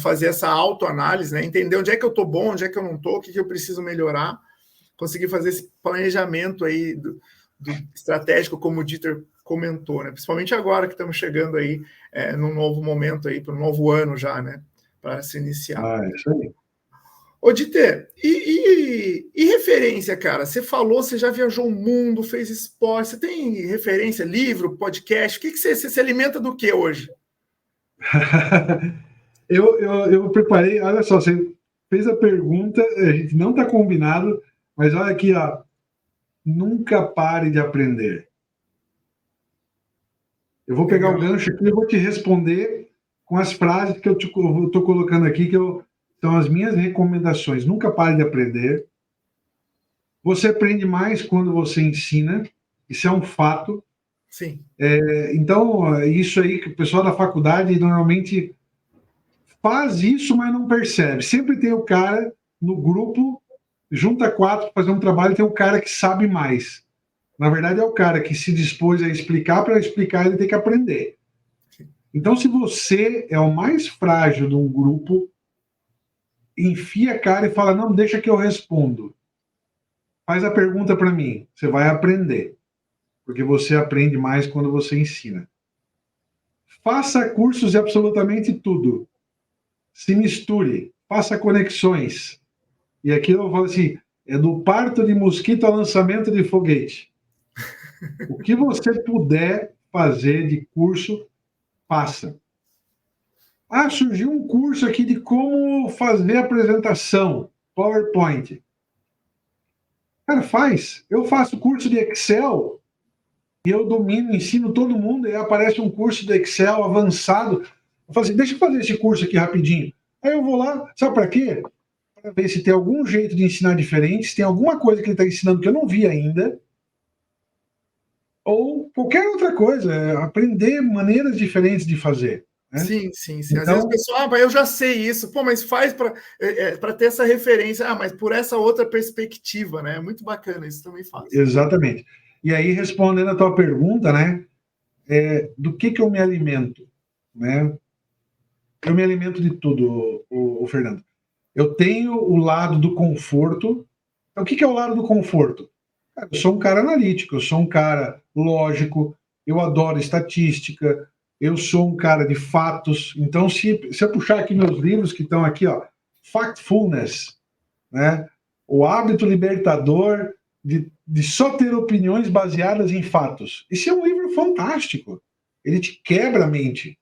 fazer essa autoanálise, né? Entender onde é que eu estou bom, onde é que eu não estou, o que eu preciso melhorar, conseguir fazer esse planejamento aí do estratégico, como o Dieter comentou, né? Principalmente agora que estamos chegando aí num novo momento aí, para um novo ano já, né? Para se iniciar. Isso aí. Ô, Dieter, e referência, cara? Você falou, você já viajou o mundo, fez esporte, você tem referência, livro, podcast? O que você se alimenta do que hoje? eu preparei, olha só, você fez a pergunta, a gente não está combinado, mas olha aqui, ó, nunca pare de aprender. Eu vou pegar o gancho aqui e vou te responder com as frases que eu estou colocando aqui, são as minhas recomendações. Nunca pare de aprender. Você aprende mais quando você ensina. Isso é um fato. Sim. Então, isso aí que o pessoal da faculdade normalmente faz isso, mas não percebe. Sempre tem o cara no grupo, junta 4 para fazer um trabalho, tem o cara que sabe mais. Na verdade, é o cara que se dispôs a explicar, para explicar ele tem que aprender. Então, se você é o mais frágil de um grupo, enfia a cara e fala, não, deixa que eu respondo. Faz a pergunta para mim, você vai aprender. Porque você aprende mais quando você ensina. Faça cursos de absolutamente tudo. Se misture, faça conexões. E aqui eu falo assim, é do parto de mosquito ao lançamento de foguete. O que você puder fazer de curso, faça. Ah, surgiu um curso aqui de como fazer apresentação, PowerPoint. Cara, faz. Eu faço curso de Excel e eu domino, ensino todo mundo, e aparece um curso de Excel avançado. Eu falo assim, deixa eu fazer esse curso aqui rapidinho. Aí eu vou lá, sabe para quê? Para ver se tem algum jeito de ensinar diferente, se tem alguma coisa que ele está ensinando que eu não vi ainda, ou qualquer outra coisa, aprender maneiras diferentes de fazer. Né? Sim, sim, sim. Às Então, vezes o pessoal, mas eu já sei isso. Pô, mas faz para ter essa referência. Ah, mas por essa outra perspectiva, né? É muito bacana, isso também faz. Exatamente. E aí, respondendo a tua pergunta, né? Do que eu me alimento? Né? Eu me alimento de tudo, o Fernando. Eu tenho o lado do conforto. Então, o que é o lado do conforto? Eu sou um cara analítico, eu sou um cara lógico, eu adoro estatística, eu sou um cara de fatos. Então, se eu puxar aqui meus livros que estão aqui, ó, Factfulness, né? O hábito libertador de só ter opiniões baseadas em fatos. Esse é um livro fantástico. Ele te quebra a mente.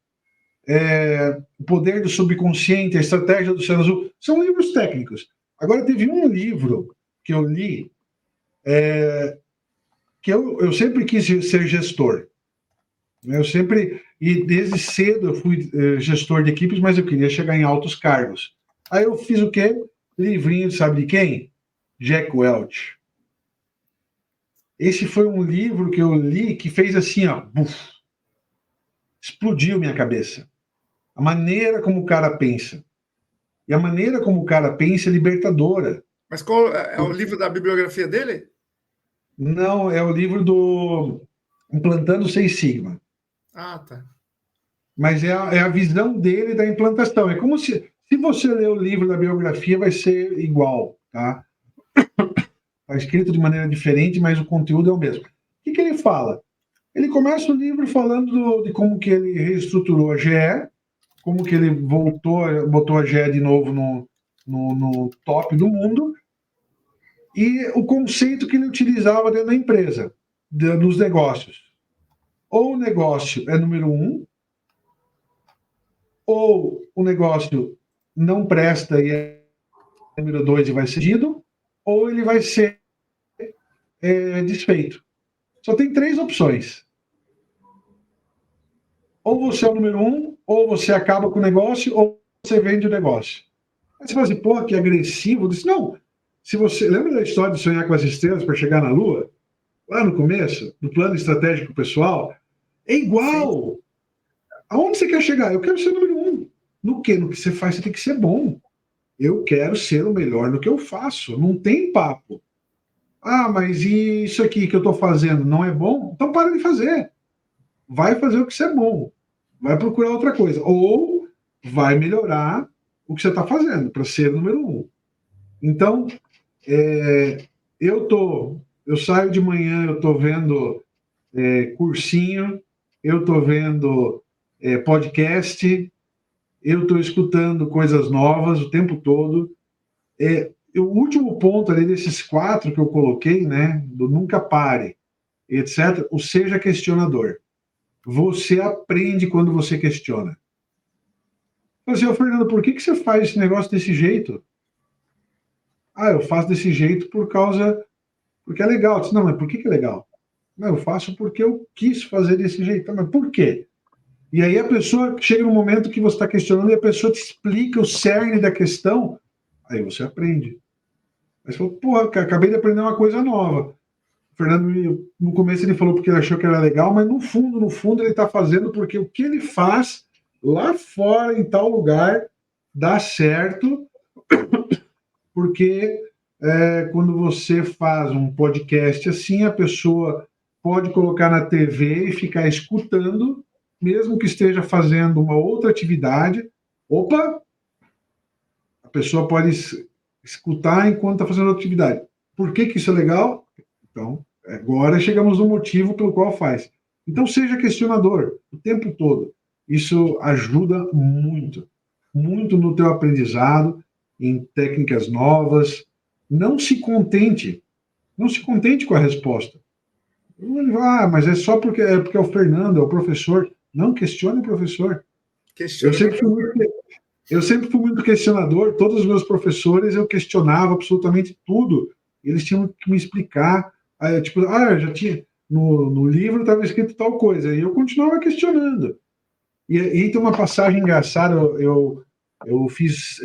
O Poder do Subconsciente, A Estratégia do Oceano Azul, são livros técnicos. Agora, teve um livro que eu li que eu sempre quis ser gestor. Eu sempre, e desde cedo eu fui gestor de equipes, mas eu queria chegar em altos cargos. Aí eu fiz o quê? Livrinho, sabe de quem? Jack Welch. Esse foi um livro que eu li que fez assim, ó, buf, explodiu minha cabeça. A maneira como o cara pensa. E a maneira como o cara pensa é libertadora. Mas qual é o livro da bibliografia dele? Não, é o livro do Implantando Seis Sigma. Ah, tá. Mas é a visão dele da implantação. É como se você ler o livro da biografia, vai ser igual, tá? Está escrito de maneira diferente, mas o conteúdo é o mesmo. O que ele fala? Ele começa o livro falando de como que ele reestruturou a GE, como que ele botou a GE de novo no top do mundo, e o conceito que ele utilizava dentro da empresa, dos negócios. Ou o negócio é número 1, ou o negócio não presta e é número 2 e vai ser cedido, ou ele vai ser desfeito. Só tem 3 opções. Ou você é o número 1, ou você acaba com o negócio, ou você vende o negócio. Aí você fala assim, porra, que agressivo. Eu disse, não, se você lembra da história de sonhar com as estrelas para chegar na Lua? Lá no começo, do plano estratégico pessoal, é igual. Sim. Aonde você quer chegar? Eu quero ser o número 1. No que você faz, você tem que ser bom. Eu quero ser o melhor no que eu faço. Não tem papo. Ah, mas e isso aqui que eu estou fazendo não é bom? Então para de fazer. Vai fazer o que você é bom. Vai procurar outra coisa. Ou vai melhorar o que você está fazendo para ser o número 1. Então, eu saio de manhã, eu estou vendo cursinho, eu estou vendo podcast, eu estou escutando coisas novas o tempo todo. O último ponto ali desses 4 que eu coloquei, né, do nunca pare, etc., o seja questionador. Você aprende quando você questiona. Mas, Fernando, por que você faz esse negócio desse jeito? Ah, eu faço desse jeito porque é legal. Eu disse, não, mas por que é legal? Não, eu faço porque eu quis fazer desse jeito. Mas por quê? E aí a pessoa chega no momento que você está questionando e a pessoa te explica o cerne da questão, aí você aprende. Aí você fala, porra, acabei de aprender uma coisa nova. O Fernando, no começo ele falou porque ele achou que era legal, mas no fundo ele está fazendo porque o que ele faz lá fora, em tal lugar, dá certo, porque quando você faz um podcast assim, a pessoa pode colocar na TV e ficar escutando, mesmo que esteja fazendo uma outra atividade, opa, a pessoa pode escutar enquanto está fazendo outra atividade. Por que isso é legal? Então, agora chegamos no motivo pelo qual faz. Então, seja questionador o tempo todo. Isso ajuda muito, muito no teu aprendizado, em técnicas novas. Não se contente com a resposta. Mas é só porque é o Fernando, é o professor. Não questione o professor. Questione o professor. Eu sempre fui muito questionador. Todos os meus professores eu questionava absolutamente tudo. Eles tinham que me explicar. Já tinha no livro estava escrito tal coisa e eu continuava questionando. E tem uma passagem engraçada. Eu fiz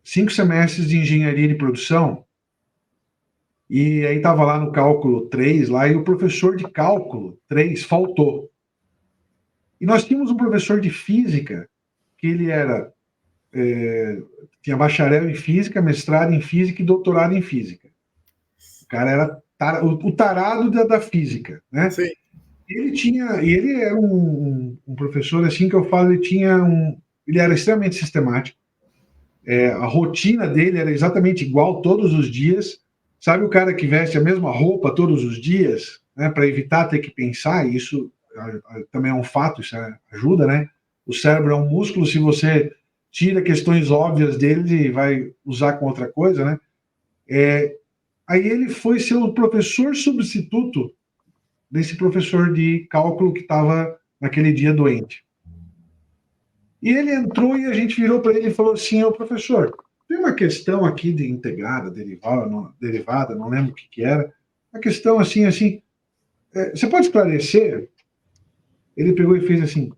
5 semestres de engenharia de produção. E aí estava lá no cálculo 3, lá, e o professor de cálculo 3 faltou. E nós tínhamos um professor de física, que ele tinha bacharel em física, mestrado em física e doutorado em física. O cara era o tarado da física, né? Sim. Ele era um professor, assim, que eu falo, ele era extremamente sistemático. A rotina dele era exatamente igual todos os dias. Sabe o cara que veste a mesma roupa todos os dias, né, para evitar ter que pensar? Isso também é um fato, isso ajuda, né? O cérebro é um músculo, se você tira questões óbvias dele, ele vai usar com outra coisa, né? Aí ele foi ser o professor substituto desse professor de cálculo que estava naquele dia doente. E ele entrou e a gente virou para ele e falou assim: ô professor, tem uma questão aqui de integrada, derivada, não lembro o que era. Uma questão assim, você pode esclarecer? Ele pegou e fez assim: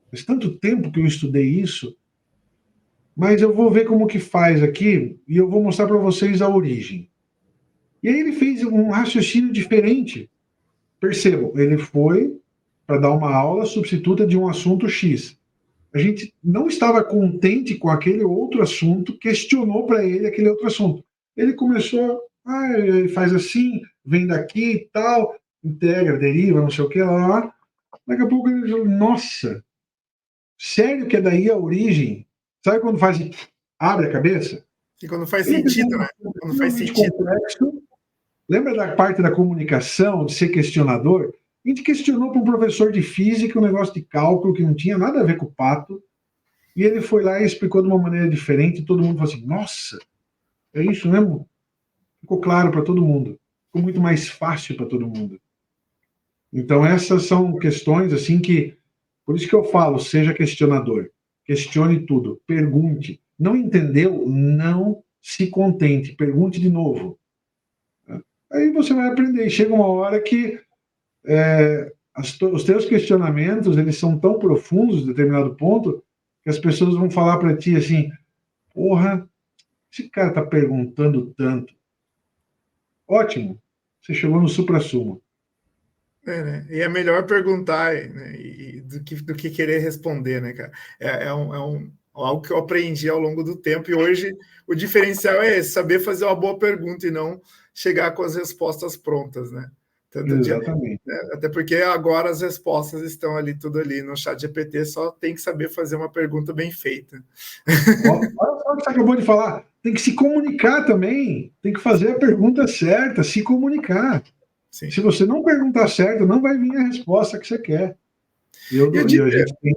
faz tanto tempo que eu estudei isso, mas eu vou ver como que faz aqui e eu vou mostrar para vocês a origem. E aí ele fez um raciocínio diferente. Percebam, ele foi para dar uma aula substituta de um assunto X. A gente não estava contente com aquele outro assunto, questionou para ele aquele outro assunto. Ele começou, ele faz assim, vem daqui e tal, integra, deriva, não sei o que lá. Daqui a pouco ele falou: nossa, sério que é daí a origem? Sabe quando abre a cabeça? E quando faz sentido, né? Quando faz sentido. Complexo. Lembra da parte da comunicação, de ser questionador? A gente questionou para um professor de física um negócio de cálculo que não tinha nada a ver com o pato, e ele foi lá e explicou de uma maneira diferente, e todo mundo falou assim: nossa, é isso mesmo? Ficou claro para todo mundo. Ficou muito mais fácil para todo mundo. Então, essas são questões assim que, por isso que eu falo, seja questionador. Questione tudo, pergunte. Não entendeu? Não se contente, pergunte de novo. Aí você vai aprender. E chega uma hora que os teus questionamentos, eles são tão profundos em determinado ponto que as pessoas vão falar para ti assim: porra, esse cara está perguntando tanto. Ótimo, você chegou no suprassumo. Né? E é melhor perguntar, né, do que querer responder, né, cara? Algo que eu aprendi ao longo do tempo, e hoje o diferencial é esse: saber fazer uma boa pergunta e não chegar com as respostas prontas, né? Exatamente. Até porque agora as respostas estão ali, tudo ali no chat GPT, só tem que saber fazer uma pergunta bem feita. Olha o que você acabou de falar. Tem que se comunicar também. Tem que fazer a pergunta certa, se comunicar. Sim. Se você não perguntar certo, não vai vir a resposta que você quer. E a gente tem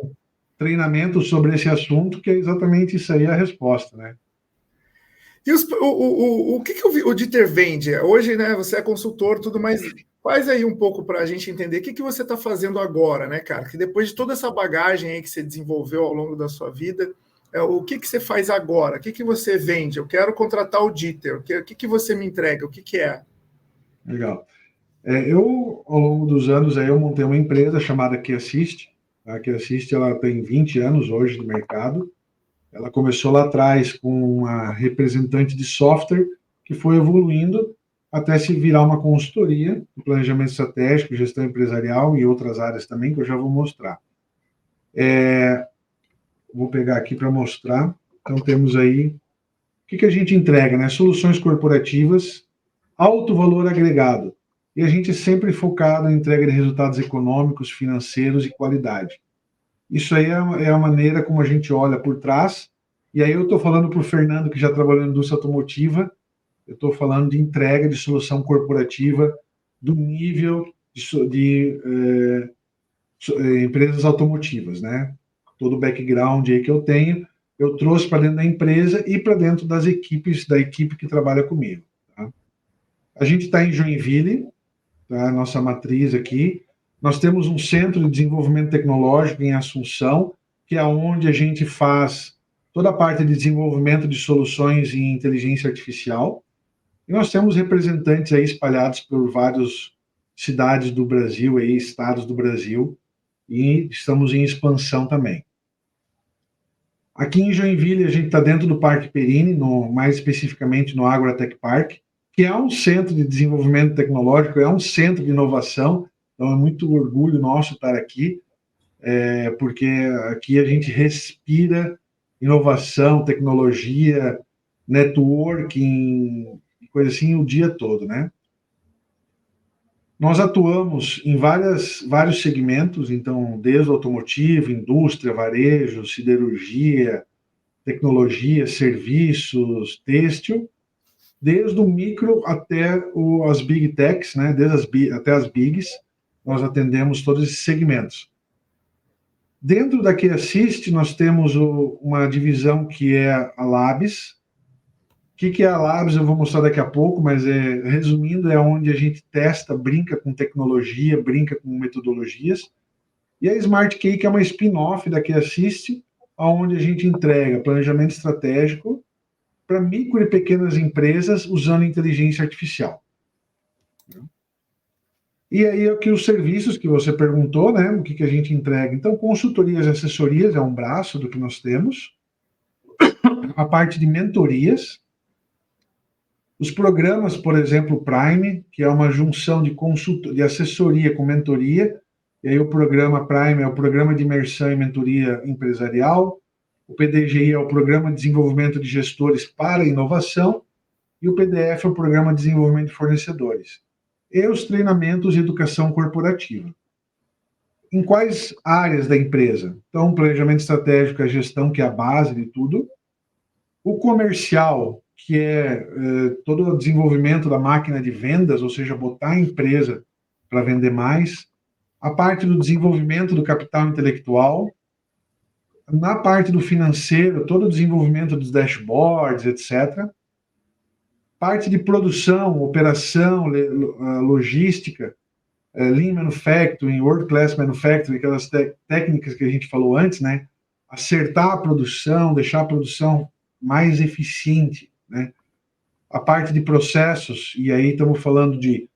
treinamento sobre esse assunto, que é exatamente isso aí, a resposta, né? E o que o Dieter vende? Hoje, né, você é consultor, tudo mais. Faz aí um pouco para a gente entender o que você está fazendo agora, né, cara? Que depois de toda essa bagagem aí que você desenvolveu ao longo da sua vida, o que você faz agora? O que você vende? Eu quero contratar o Dieter. O que você me entrega? O que é? Legal. Eu, ao longo dos anos, aí, eu montei uma empresa chamada QAssist. A QAssist, ela tem 20 anos hoje no mercado. Ela começou lá atrás com uma representante de software que foi evoluindo até se virar uma consultoria de planejamento estratégico, gestão empresarial e outras áreas também, que eu já vou mostrar. Vou pegar aqui para mostrar. Então, temos aí o que a gente entrega, né? Soluções corporativas, alto valor agregado. e a gente é sempre focado em entrega de resultados econômicos, financeiros e qualidade. Isso aí é a maneira como a gente olha por trás, e aí eu estou falando para o Fernando, que já trabalhou na indústria automotiva, eu estou falando de entrega de solução corporativa do nível de empresas automotivas, né? Todo o background aí que eu tenho, eu trouxe para dentro da empresa e para dentro das equipes, da equipe que trabalha comigo. Tá? A gente está em Joinville, tá? Nossa matriz aqui. Nós temos um centro de desenvolvimento tecnológico em Assunção, que é onde a gente faz toda a parte de desenvolvimento de soluções em inteligência artificial. E nós temos representantes aí espalhados por várias cidades do Brasil, aí, estados do Brasil, e estamos em expansão também. Aqui em Joinville, a gente está dentro do Parque Perini, mais especificamente no Agrotech Park, que é um centro de desenvolvimento tecnológico, é um centro de inovação, então é muito orgulho nosso estar aqui, porque aqui a gente respira inovação, tecnologia, networking, coisa assim, o dia todo, né? Nós atuamos em vários segmentos, então, desde o automotivo, indústria, varejo, siderurgia, tecnologia, serviços, têxtil, desde o micro até as big techs, né? Até as bigs, nós atendemos todos esses segmentos. Dentro da QAssist, nós temos uma divisão que é a Labs. O que é a Labs? Eu vou mostrar daqui a pouco, mas resumindo, é onde a gente testa, brinca com tecnologia, brinca com metodologias. E a Smart Cake é uma spin-off da QAssist, onde a gente entrega planejamento estratégico para micro e pequenas empresas usando inteligência artificial. E aí aqui os serviços que você perguntou, né? O que a gente entrega? Então, consultorias e assessorias é um braço do que nós temos. A parte de mentorias. Os programas, por exemplo, Prime, que é uma junção de assessoria com mentoria. E aí o programa Prime é o Programa de Imersão e Mentoria Empresarial. O PDGI é o Programa de Desenvolvimento de Gestores para Inovação. E o PDF é o Programa de Desenvolvimento de Fornecedores. E os treinamentos de educação corporativa. Em quais áreas da empresa? Então, planejamento estratégico, a gestão, que é a base de tudo. O comercial, que é todo o desenvolvimento da máquina de vendas, ou seja, botar a empresa para vender mais. A parte do desenvolvimento do capital intelectual. Na parte do financeiro, todo o desenvolvimento dos dashboards, etc. Parte de produção, operação, logística, Lean Manufacturing, World Class Manufacturing, aquelas técnicas que a gente falou antes, né? Acertar a produção, deixar a produção mais eficiente, né? A parte de processos, e aí estamos falando de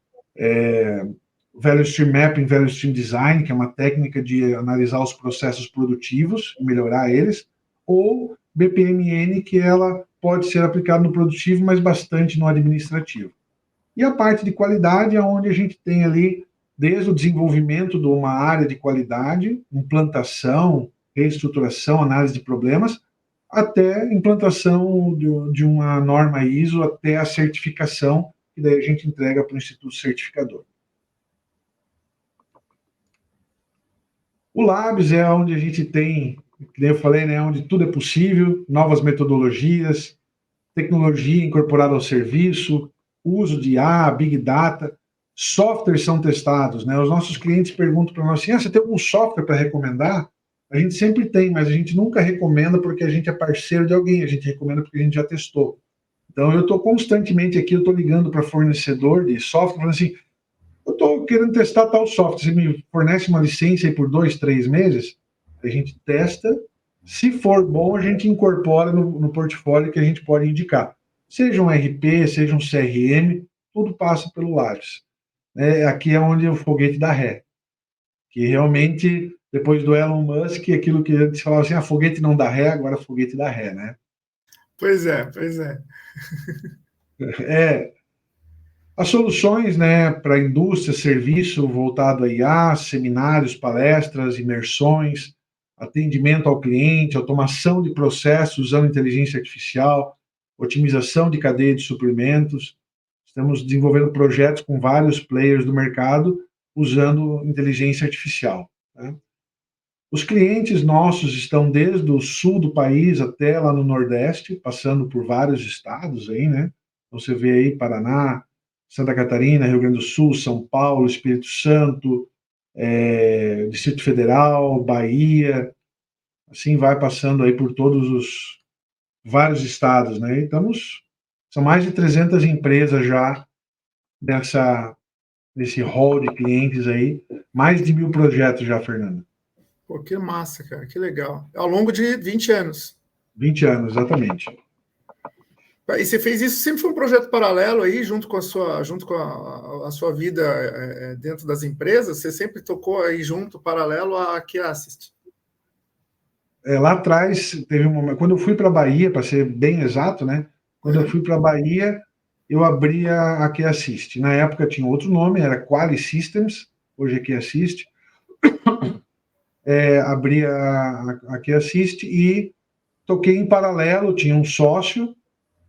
Value Stream Mapping, Value Stream Design, que é uma técnica de analisar os processos produtivos, melhorar eles, ou BPMN, que ela pode ser aplicada no produtivo, mas bastante no administrativo. E a parte de qualidade é onde a gente tem ali, desde o desenvolvimento de uma área de qualidade, implantação, reestruturação, análise de problemas, até implantação de uma norma ISO, até a certificação, que daí a gente entrega para o Instituto Certificador. O Labs é onde a gente tem, como eu falei, né, onde tudo é possível, novas metodologias, tecnologia incorporada ao serviço, uso de IA, Big Data, softwares são testados, né? Os nossos clientes perguntam para nós assim, você tem algum software para recomendar? A gente sempre tem, mas a gente nunca recomenda porque a gente é parceiro de alguém, a gente recomenda porque a gente já testou. Então, eu estou constantemente aqui, eu estou ligando para fornecedor de software, falando assim, eu estou querendo testar tal software, você me fornece uma licença aí por 2, 3 meses? A gente testa, se for bom, a gente incorpora no portfólio que a gente pode indicar. Seja um RP, seja um CRM, tudo passa pelo Lages. Aqui é onde o foguete dá ré. Que realmente, depois do Elon Musk, aquilo que antes falava assim, foguete não dá ré, agora foguete dá ré, né? Pois é, pois é. As soluções, né, para indústria, serviço voltado a IA, seminários, palestras, imersões, atendimento ao cliente, automação de processos usando inteligência artificial, otimização de cadeia de suprimentos. Estamos desenvolvendo projetos com vários players do mercado usando inteligência artificial, né? Os clientes nossos estão desde o sul do país até lá no Nordeste, passando por vários estados aí, né? Então, você vê aí Paraná, Santa Catarina, Rio Grande do Sul, São Paulo, Espírito Santo, Distrito Federal, Bahia, assim vai passando aí por todos os vários estados, né? E são mais de 300 empresas já nesse hall de clientes aí, mais de 1.000 projetos já, Fernando. Pô, que massa, cara, que legal. Ao longo de 20 anos. 20 anos, exatamente. E você fez isso, sempre foi um projeto paralelo aí, junto com a sua vida dentro das empresas? Você sempre tocou aí junto, paralelo à QAssist? Lá atrás, teve um momento, quando eu fui para a Bahia, para ser bem exato, né? Quando eu fui para a Bahia, eu abri a QAssist. Na época tinha outro nome, era Quali Systems, hoje é QAssist. Abri a QAssist e toquei em paralelo, tinha um sócio,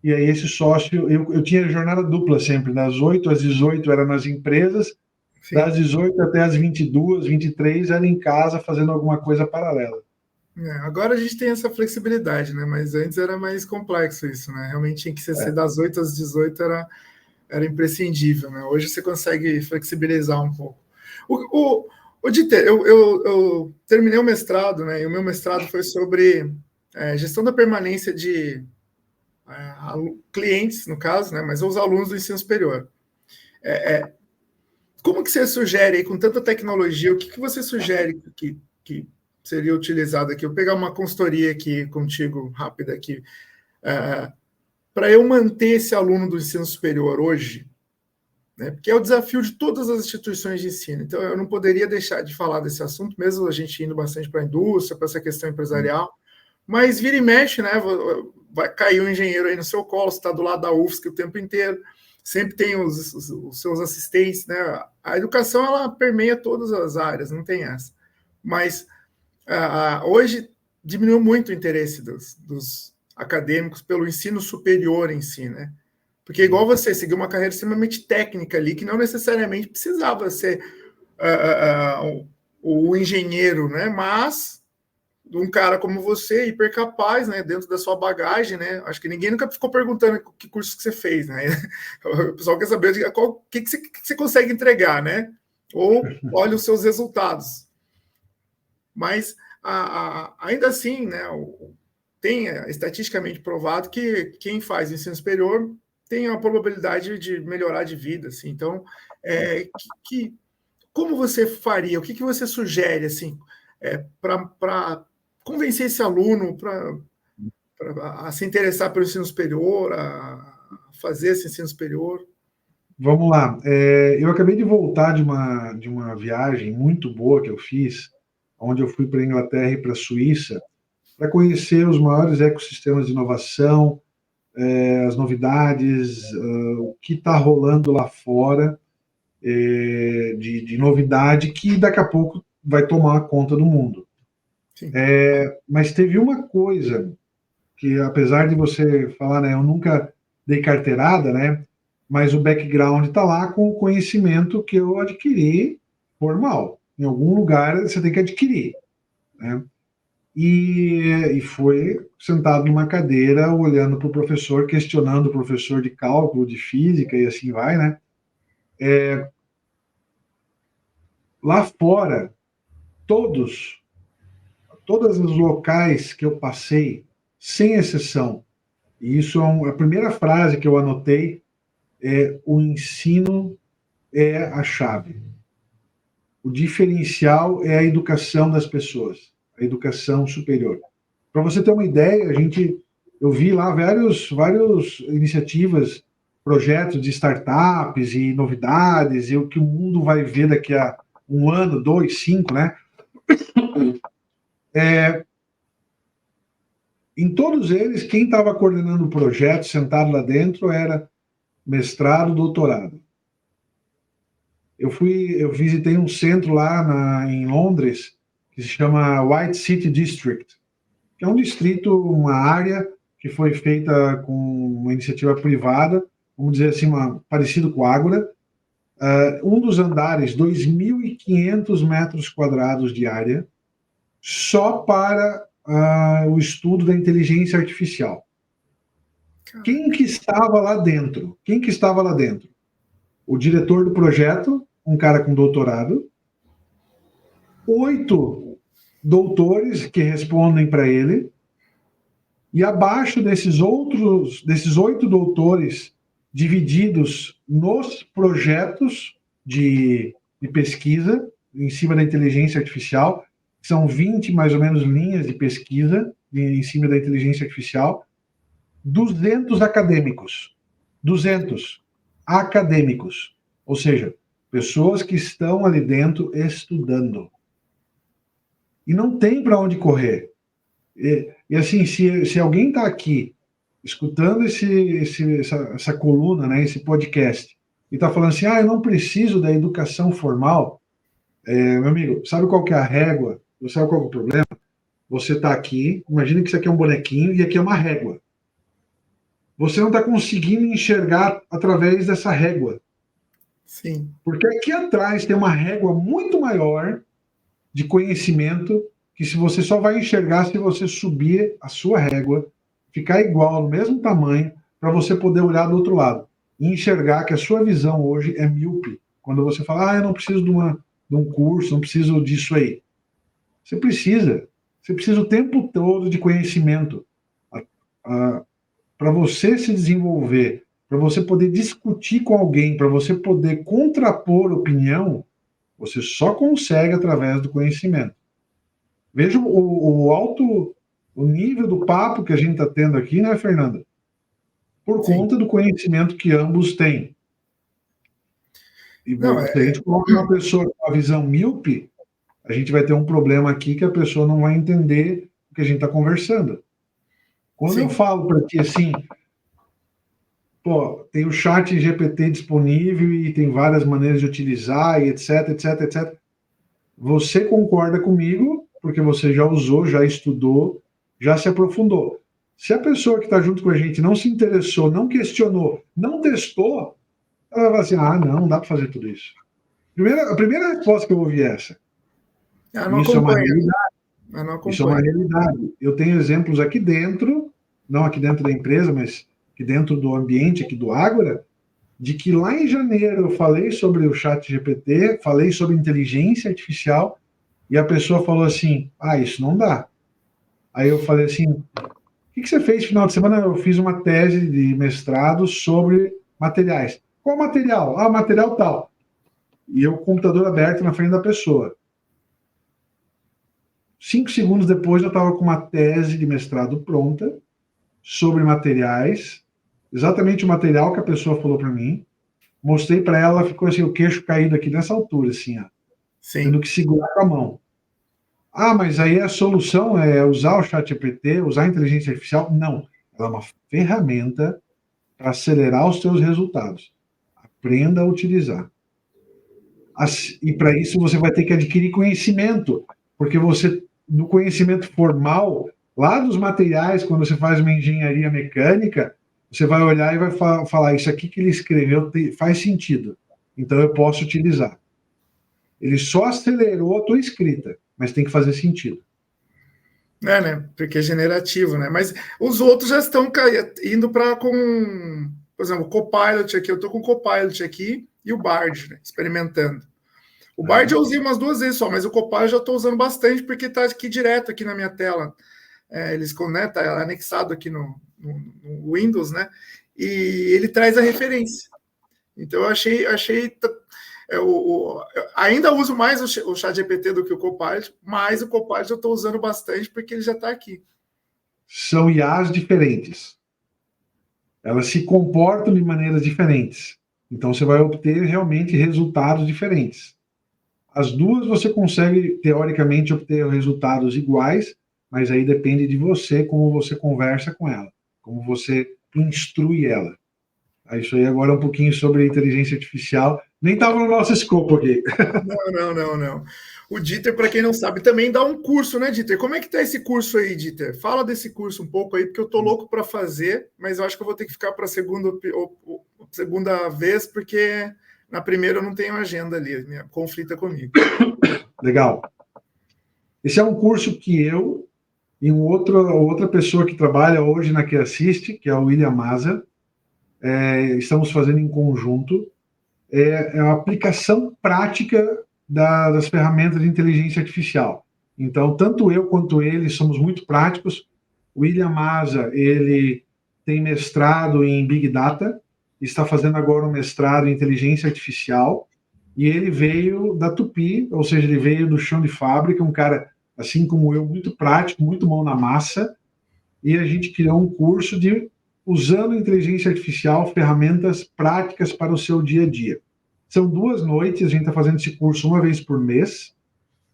e aí esse sócio, eu tinha jornada dupla sempre, das 8 às 18 era nas empresas, sim, das 18 até as 22, 23 era em casa fazendo alguma coisa paralela. Agora a gente tem essa flexibilidade, né? Mas antes era mais complexo isso, né? Realmente tinha que ser das 8 às 18 era imprescindível, né? Hoje você consegue flexibilizar um pouco. O Dieter, eu terminei o mestrado, né? E o meu mestrado foi sobre gestão da permanência de clientes, no caso, né? Mas os alunos do ensino superior. Como que você sugere, aí, com tanta tecnologia, o que você sugere que seria utilizado aqui? Eu vou pegar uma consultoria aqui contigo, rápida aqui, para eu manter esse aluno do ensino superior hoje, né? Porque é o desafio de todas as instituições de ensino. Então, eu não poderia deixar de falar desse assunto, mesmo a gente indo bastante para a indústria, para essa questão empresarial, mas vira e mexe, né? Vai cair um engenheiro aí no seu colo, você está do lado da UFSC o tempo inteiro, sempre tem os seus assistentes, né? A educação, ela permeia todas as áreas, não tem essa. Mas hoje diminuiu muito o interesse dos acadêmicos pelo ensino superior em si, né? Porque igual você seguiu uma carreira extremamente técnica ali, que não necessariamente precisava ser o engenheiro, né? Mas um cara como você, hiper capaz, né? Dentro da sua bagagem, né? Acho que ninguém nunca ficou perguntando que curso que você fez, né? O pessoal quer saber o que você consegue entregar, né? Ou olha os seus resultados. Mas ainda assim, né, tem estatisticamente provado que quem faz ensino superior tem a probabilidade de melhorar de vida. Assim. Então, como você faria? O que você sugere assim, para convencer esse aluno a se interessar pelo ensino superior, a fazer esse ensino superior? Vamos lá. Eu acabei de voltar de uma viagem muito boa que eu fiz, onde eu fui para a Inglaterra e para a Suíça, para conhecer os maiores ecossistemas de inovação, as novidades, o que está rolando lá fora de novidade que daqui a pouco vai tomar conta do mundo. Mas teve uma coisa que, apesar de você falar, né, eu nunca dei carteirada, né, mas o background está lá com o conhecimento que eu adquiri formal. Em algum lugar você tem que adquirir, né? E foi sentado numa cadeira, olhando para o professor, questionando o professor de cálculo, de física e assim vai, né? Lá fora, todos os locais que eu passei, sem exceção, e isso é a primeira frase que eu anotei, o ensino é a chave. O diferencial é a educação das pessoas, a educação superior. Para você ter uma ideia, eu vi lá várias iniciativas, projetos de startups e novidades, e o que o mundo vai ver daqui a 1 ano, 2, 5, né? Em todos eles, quem estava coordenando o projeto, sentado lá dentro, era mestrado, doutorado. Eu visitei um centro lá em Londres, que se chama White City District, que é um distrito, uma área que foi feita com uma iniciativa privada vamos dizer assim, parecido com a Ágora. Um dos andares, 2.500 metros quadrados de área, só para o estudo da inteligência artificial. Quem que estava lá dentro? Quem que estava lá dentro? O diretor do projeto, um cara com doutorado, 8 doutores que respondem para ele, e abaixo desses 8 doutores, divididos nos projetos de pesquisa, em cima da inteligência artificial, são 20 mais ou menos linhas de pesquisa em cima da inteligência artificial, 200 acadêmicos. 200 acadêmicos. Ou seja, pessoas que estão ali dentro estudando. E não tem para onde correr. E assim, se alguém está aqui escutando essa coluna, né, esse podcast, e está falando assim, eu não preciso da educação formal, meu amigo, sabe qual que é a régua? Sabe qual que é o problema? Você está aqui, imagina que isso aqui é um bonequinho e aqui é uma régua. Você não está conseguindo enxergar através dessa régua. Sim. Porque aqui atrás tem uma régua muito maior de conhecimento que se você só vai enxergar se você subir a sua régua, ficar igual, no mesmo tamanho, para você poder olhar do outro lado. E enxergar que a sua visão hoje é míope. Quando você fala, eu não preciso de um curso, não preciso disso aí. Você precisa. Você precisa o tempo todo de conhecimento. Para você se desenvolver, para você poder discutir com alguém, para você poder contrapor opinião, você só consegue através do conhecimento. Veja o nível do papo que a gente está tendo aqui, né, Fernanda? Por Sim. conta do conhecimento que ambos têm. E se a gente coloca uma pessoa com uma visão míope, a gente vai ter um problema aqui que a pessoa não vai entender o que a gente está conversando. Quando eu falo para ti assim, tem o chat GPT disponível e tem várias maneiras de utilizar e etc, etc, etc. Você concorda comigo, porque você já usou, já estudou, já se aprofundou. Se a pessoa que está junto com a gente não se interessou, não questionou, não testou, ela vai assim, não dá para fazer tudo isso. A primeira resposta que eu ouvi é essa. Isso é uma realidade. Isso é uma realidade. Eu tenho exemplos aqui dentro, não aqui dentro da empresa, mas aqui dentro do ambiente, aqui do Ágora, de que lá em janeiro eu falei sobre o chat GPT, falei sobre inteligência artificial, e a pessoa falou assim, isso não dá. Aí eu falei assim, o que você fez no final de semana? Eu fiz uma tese de mestrado sobre materiais. Qual material? Material tal. E eu com o computador aberto na frente da pessoa. 5 segundos depois eu estava com uma tese de mestrado pronta sobre materiais, exatamente o material que a pessoa falou para mim. Mostrei para ela, ela ficou assim, o queixo caído aqui nessa altura, assim, tendo que segurar com a mão. Mas aí a solução é usar o ChatGPT, usar a inteligência artificial? Não. Ela é uma ferramenta para acelerar os seus resultados. Aprenda a utilizar. E para isso você vai ter que adquirir conhecimento, porque você, no conhecimento formal, lá dos materiais, quando você faz uma engenharia mecânica, você vai olhar e vai falar, isso aqui que ele escreveu faz sentido, então eu posso utilizar. Ele só acelerou a tua escrita, mas tem que fazer sentido. Né? Porque é generativo, né? Mas os outros já estão indo para por exemplo, o Copilot aqui, eu estou com o Copilot aqui e o Bard, né? Experimentando. O Bard eu usei umas 2 vezes só, mas o Copilot já estou usando bastante porque está aqui direto aqui na minha tela. Tá anexado aqui no Windows, né? E ele traz a referência. Então eu achei ainda uso mais o ChatGPT do que o Copilot, mas o Copilot eu estou usando bastante porque ele já está aqui. São IAs diferentes. Elas se comportam de maneiras diferentes. Então você vai obter realmente resultados diferentes. As duas você consegue, teoricamente, obter resultados iguais, mas aí depende de você, como você conversa com ela, como você instrui ela. Isso aí agora é um pouquinho sobre inteligência artificial. Nem estava no nosso escopo aqui. Não. O Dieter, para quem não sabe, também dá um curso, né, Dieter? Como é que tá esse curso aí, Dieter? Fala desse curso um pouco aí, porque eu tô louco para fazer, mas eu acho que eu vou ter que ficar para a segunda segunda vez, porque na primeira eu não tenho agenda ali, conflita comigo. Legal. Esse é um curso que eu e outra pessoa que trabalha hoje na Que Assiste, que é o William Maza, estamos fazendo em conjunto. É a aplicação prática das ferramentas de inteligência artificial. Então, tanto eu quanto ele somos muito práticos. O William Maza, ele tem mestrado em Big Data, está fazendo agora um mestrado em inteligência artificial, e ele veio da Tupi, ou seja, ele veio do chão de fábrica, um cara, assim como eu, muito prático, muito mão na massa, e a gente criou um curso de usando inteligência artificial, ferramentas práticas para o seu dia a dia. São 2 noites, a gente está fazendo esse curso uma vez por mês,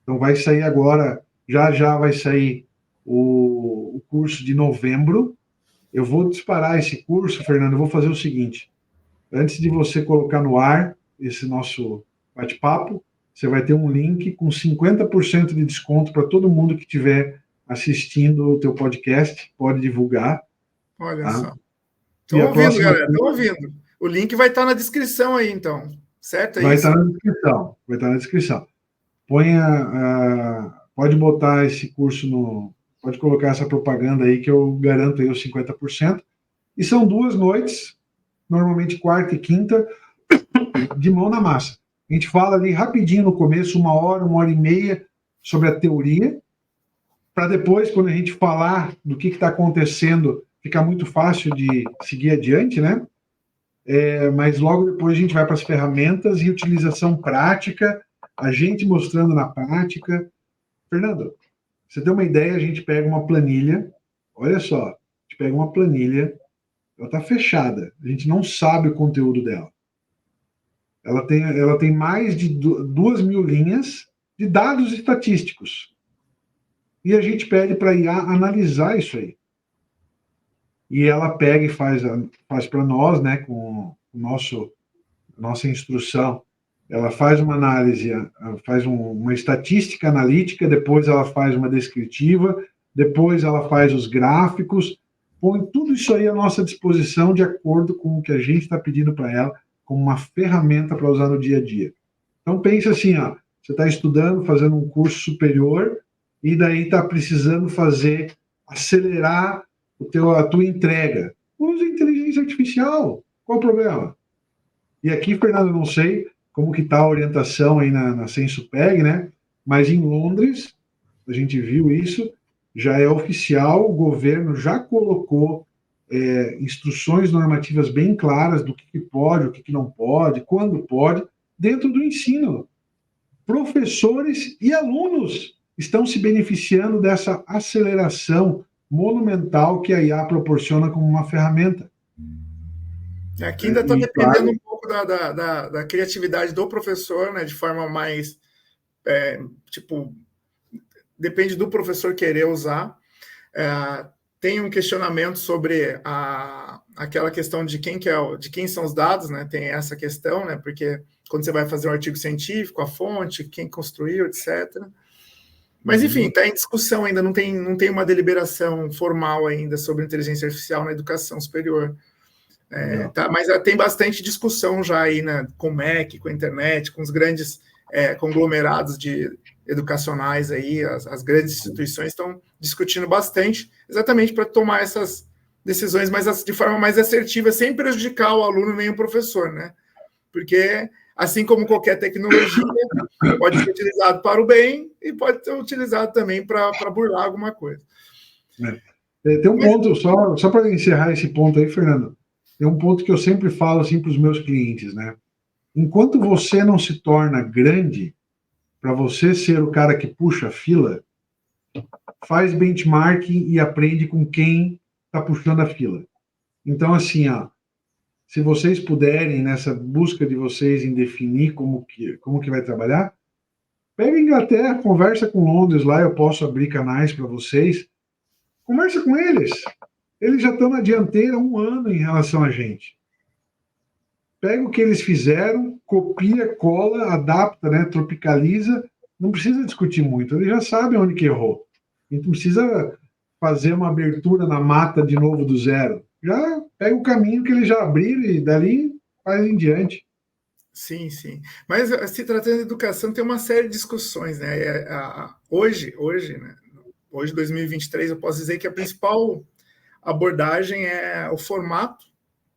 então vai sair agora, já vai sair o curso de novembro. Eu vou disparar esse curso, Fernando, eu vou fazer o seguinte, antes de você colocar no ar esse nosso bate-papo, você vai ter um link com 50% de desconto para todo mundo que estiver assistindo o teu podcast, pode divulgar. Olha tá? só. Estou ouvindo, galera, estou ouvindo. O link vai estar na descrição aí, então. Certo? Vai estar na descrição. Vai estar na descrição. Pode botar esse curso pode colocar essa propaganda aí que eu garanto aí os 50%. E são 2 noites, normalmente quarta e quinta, de mão na massa. A gente fala ali rapidinho no começo, 1 hora e meia, sobre a teoria, para depois, quando a gente falar do que está acontecendo, ficar muito fácil de seguir adiante, né? Mas logo depois a gente vai para as ferramentas e utilização prática, a gente mostrando na prática. Fernando, você tem uma ideia, a gente pega uma planilha, olha só, a gente pega uma planilha, ela está fechada, a gente não sabe o conteúdo dela. Ela tem mais de 2.000 linhas de dados estatísticos. E a gente pede para a IA analisar isso aí. E ela pega e faz para nós, né, com nossa instrução, ela faz uma análise, faz uma estatística analítica, depois ela faz uma descritiva, depois ela faz os gráficos, põe tudo isso aí à nossa disposição de acordo com o que a gente está pedindo para ela, como uma ferramenta para usar no dia a dia. Então pense assim, você está estudando, fazendo um curso superior, e daí está precisando acelerar a tua entrega. Use inteligência artificial. Qual o problema? E aqui, Fernando, não sei como que está a orientação aí na Sensupeg, né? Mas em Londres, a gente viu isso, já é oficial, o governo já colocou instruções normativas bem claras do que pode, o que não pode, quando pode, dentro do ensino. Professores e alunos estão se beneficiando dessa aceleração monumental que a IA proporciona como uma ferramenta. Aqui ainda está dependendo um pouco da criatividade do professor, né, de forma mais, depende do professor querer usar. Tem um questionamento sobre aquela questão de quem são os dados, né, tem essa questão, né, porque quando você vai fazer um artigo científico, a fonte, quem construiu, etc. Mas, enfim, está em discussão ainda, não tem uma deliberação formal ainda sobre inteligência artificial na educação superior. Mas tem bastante discussão já aí, né, com o MEC, com a internet, com os grandes conglomerados educacionais aí, as grandes instituições estão discutindo bastante, exatamente para tomar essas decisões de forma mais assertiva, sem prejudicar o aluno nem o professor, né? Porque, assim como qualquer tecnologia, pode ser utilizado para o bem e pode ser utilizado também para burlar alguma coisa. Tem um ponto, só para encerrar esse ponto aí, Fernando, tem um ponto que eu sempre falo assim, para os meus clientes, né? Enquanto você não se torna grande, para você ser o cara que puxa a fila, faz benchmarking e aprende com quem está puxando a fila. Então, assim, se vocês puderem, nessa busca de vocês em definir como que vai trabalhar, pega a Inglaterra, conversa com Londres lá, eu posso abrir canais para vocês, conversa com eles. Eles já estão na dianteira há 1 ano em relação a gente. Pega o que eles fizeram, copia, cola, adapta, né, tropicaliza, não precisa discutir muito, eles já sabem onde que errou. A gente não precisa fazer uma abertura na mata de novo do zero. Já pega o caminho que eles já abriram e dali faz em diante. Sim, sim. Mas se tratando de educação, tem uma série de discussões, né? Hoje, né? Hoje, 2023, eu posso dizer que a principal abordagem é o formato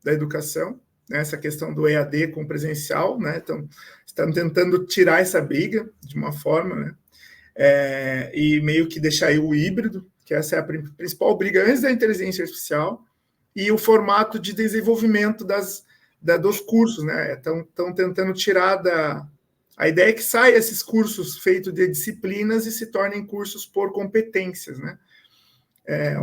da educação, né? Essa questão do EAD com presencial, né? Então, estamos tentando tirar essa briga de uma forma, né? E meio que deixar aí o híbrido, que essa é a principal briga antes da inteligência artificial, e o formato de desenvolvimento dos cursos, né? Estão tentando tirar a ideia é que saia esses cursos feitos de disciplinas e se tornem cursos por competências, né?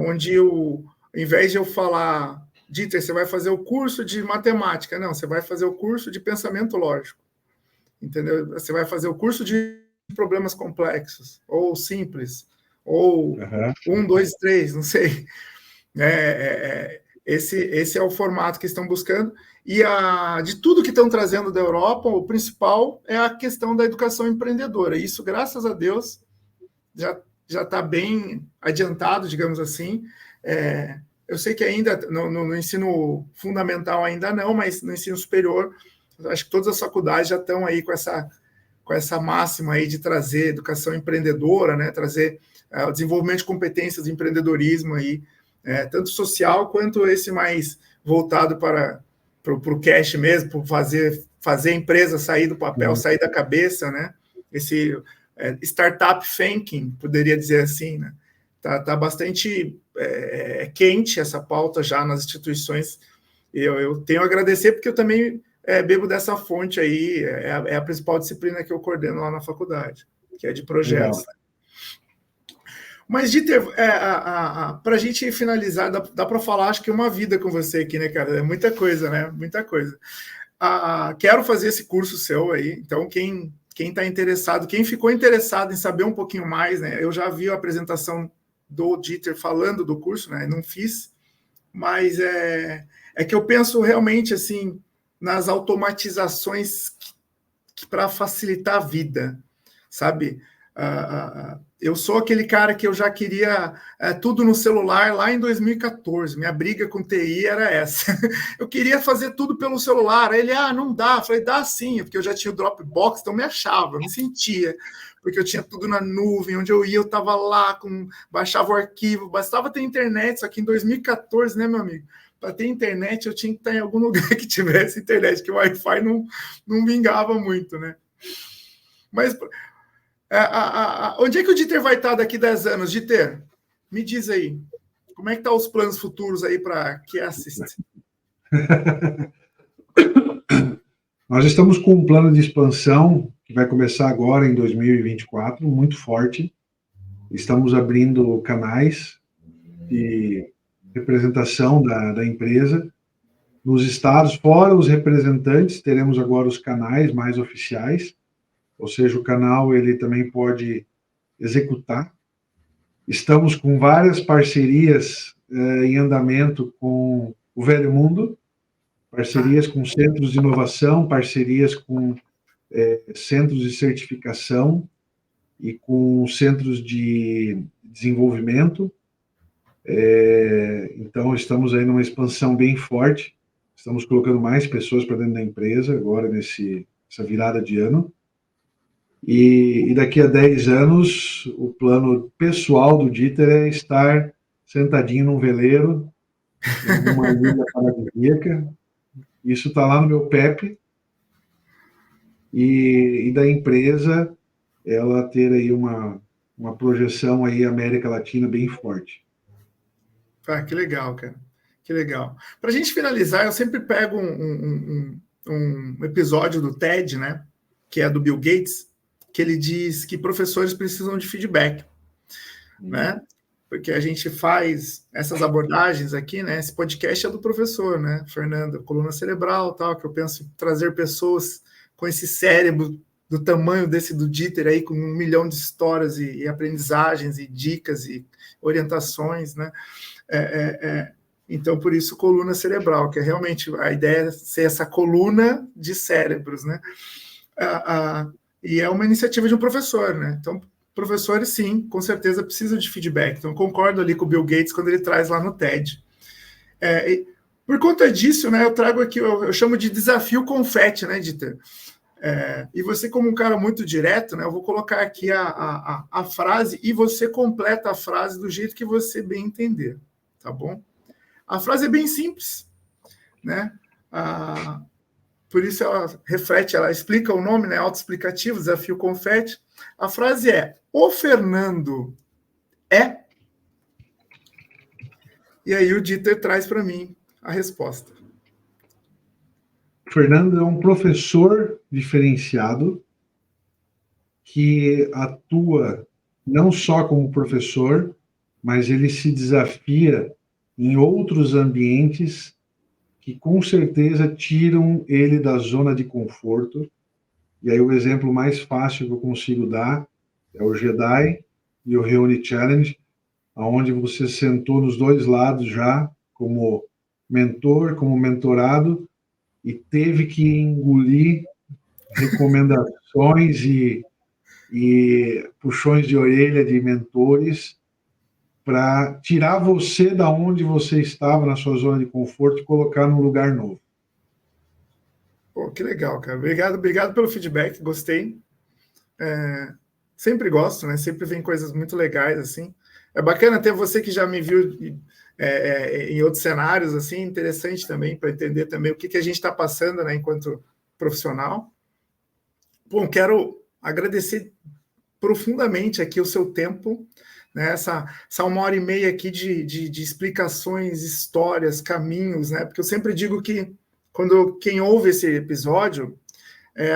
Onde ao invés de eu falar, Dieter, você vai fazer o curso de matemática, não, você vai fazer o curso de pensamento lógico, entendeu? Você vai fazer o curso de problemas complexos, ou simples, ou 1, 2, 3, não sei. Esse é o formato que estão buscando. E de tudo que estão trazendo da Europa, o principal é a questão da educação empreendedora. Isso, graças a Deus, já está bem adiantado, digamos assim. Eu sei que ainda no ensino fundamental ainda não, mas no ensino superior, acho que todas as faculdades já estão aí com essa máxima aí de trazer educação empreendedora, né? Trazer o desenvolvimento de competências de empreendedorismo aí, tanto social quanto esse mais voltado para o cash mesmo, por fazer a empresa sair do papel, sair da cabeça, né? Esse startup thinking, poderia dizer assim, né? Tá bastante quente essa pauta já nas instituições. Eu tenho a agradecer porque eu também bebo dessa fonte aí, é a principal disciplina que eu coordeno lá na faculdade, que é de projetos. Legal. Mas, Dieter, para a gente finalizar, dá para falar, acho que uma vida com você aqui, né, cara? É muita coisa, né? Muita coisa. Quero fazer esse curso seu aí, então quem está interessado, quem ficou interessado em saber um pouquinho mais, né? Eu já vi a apresentação do Dieter falando do curso, né? Não fiz, mas é que eu penso realmente, assim, nas automatizações que para facilitar a vida, sabe? Eu sou aquele cara que eu já queria tudo no celular lá em 2014. Minha briga com TI era essa. Eu queria fazer tudo pelo celular. Aí ele, não dá. Eu falei, dá sim, porque eu já tinha o Dropbox, então me achava, me sentia. Porque eu tinha tudo na nuvem, onde eu ia, eu estava lá, baixava o arquivo, bastava ter internet, só que em 2014, né, meu amigo? Para ter internet, eu tinha que estar em algum lugar que tivesse internet, que o Wi-Fi não vingava muito, né? Mas onde é que o Dieter vai estar daqui 10 anos, Dieter? Me diz aí. Como é que estão os planos futuros aí para que assiste? Nós estamos com um plano de expansão que vai começar agora em 2024, muito forte. Estamos abrindo canais de representação da empresa nos estados, fora os representantes, teremos agora os canais mais oficiais, ou seja, o canal ele também pode executar. Estamos com várias parcerias em andamento com o Velho Mundo, parcerias com centros de inovação, parcerias com centros de certificação e com centros de desenvolvimento. Então, estamos aí numa expansão bem forte. Estamos colocando mais pessoas para dentro da empresa agora, nessa virada de ano. E daqui a 10 anos, o plano pessoal do Dieter é estar sentadinho num veleiro, em alguma ilha paradisíaca. Isso está lá no meu PEP. E da empresa, ela ter aí uma projeção aí América Latina bem forte. Que legal, cara. Que legal. Para a gente finalizar, eu sempre pego um episódio do TED, né? Que é do Bill Gates, que ele diz que professores precisam de feedback, né? Porque a gente faz essas abordagens aqui, né? Esse podcast é do professor, né? Fernando, coluna cerebral, tal, que eu penso em trazer pessoas com esse cérebro do tamanho desse do Dieter aí, com 1 milhão de histórias e aprendizagens e dicas e orientações, né? Então, por isso, coluna cerebral, que é realmente a ideia é ser essa coluna de cérebros, né? E é uma iniciativa de um professor, né? Então, professores, sim, com certeza precisam de feedback. Então, concordo ali com o Bill Gates quando ele traz lá no TED. Por conta disso, né, eu trago aqui, eu chamo de desafio confete, né, Dieter? E você, como um cara muito direto, né, eu vou colocar aqui a frase e você completa a frase do jeito que você bem entender, tá bom? A frase é bem simples, né? Por isso ela reflete, ela explica o nome, né? Autoexplicativo, desafio confete. A frase é: o Fernando é. E aí o Dieter traz para mim a resposta. Fernando é um professor diferenciado que atua não só como professor, mas ele se desafia em outros ambientes que com certeza tiram ele da zona de conforto. E aí o exemplo mais fácil que eu consigo dar é o Jedi e o Reuni Challenge, onde você sentou nos dois lados já, como mentor, como mentorado, e teve que engolir recomendações e puxões de orelha de mentores para tirar você da onde você estava, na sua zona de conforto, e colocar num lugar novo. Pô, que legal, cara. Obrigado pelo feedback, gostei. Sempre gosto, né? Sempre vem coisas muito legais, assim. É bacana ter você que já me viu em outros cenários, assim, interessante também, para entender também o que a gente está passando, né, enquanto profissional. Bom, quero agradecer profundamente aqui o seu tempo, né? Essa 1h30 aqui de explicações, histórias, caminhos, né? Porque eu sempre digo que quem ouve esse episódio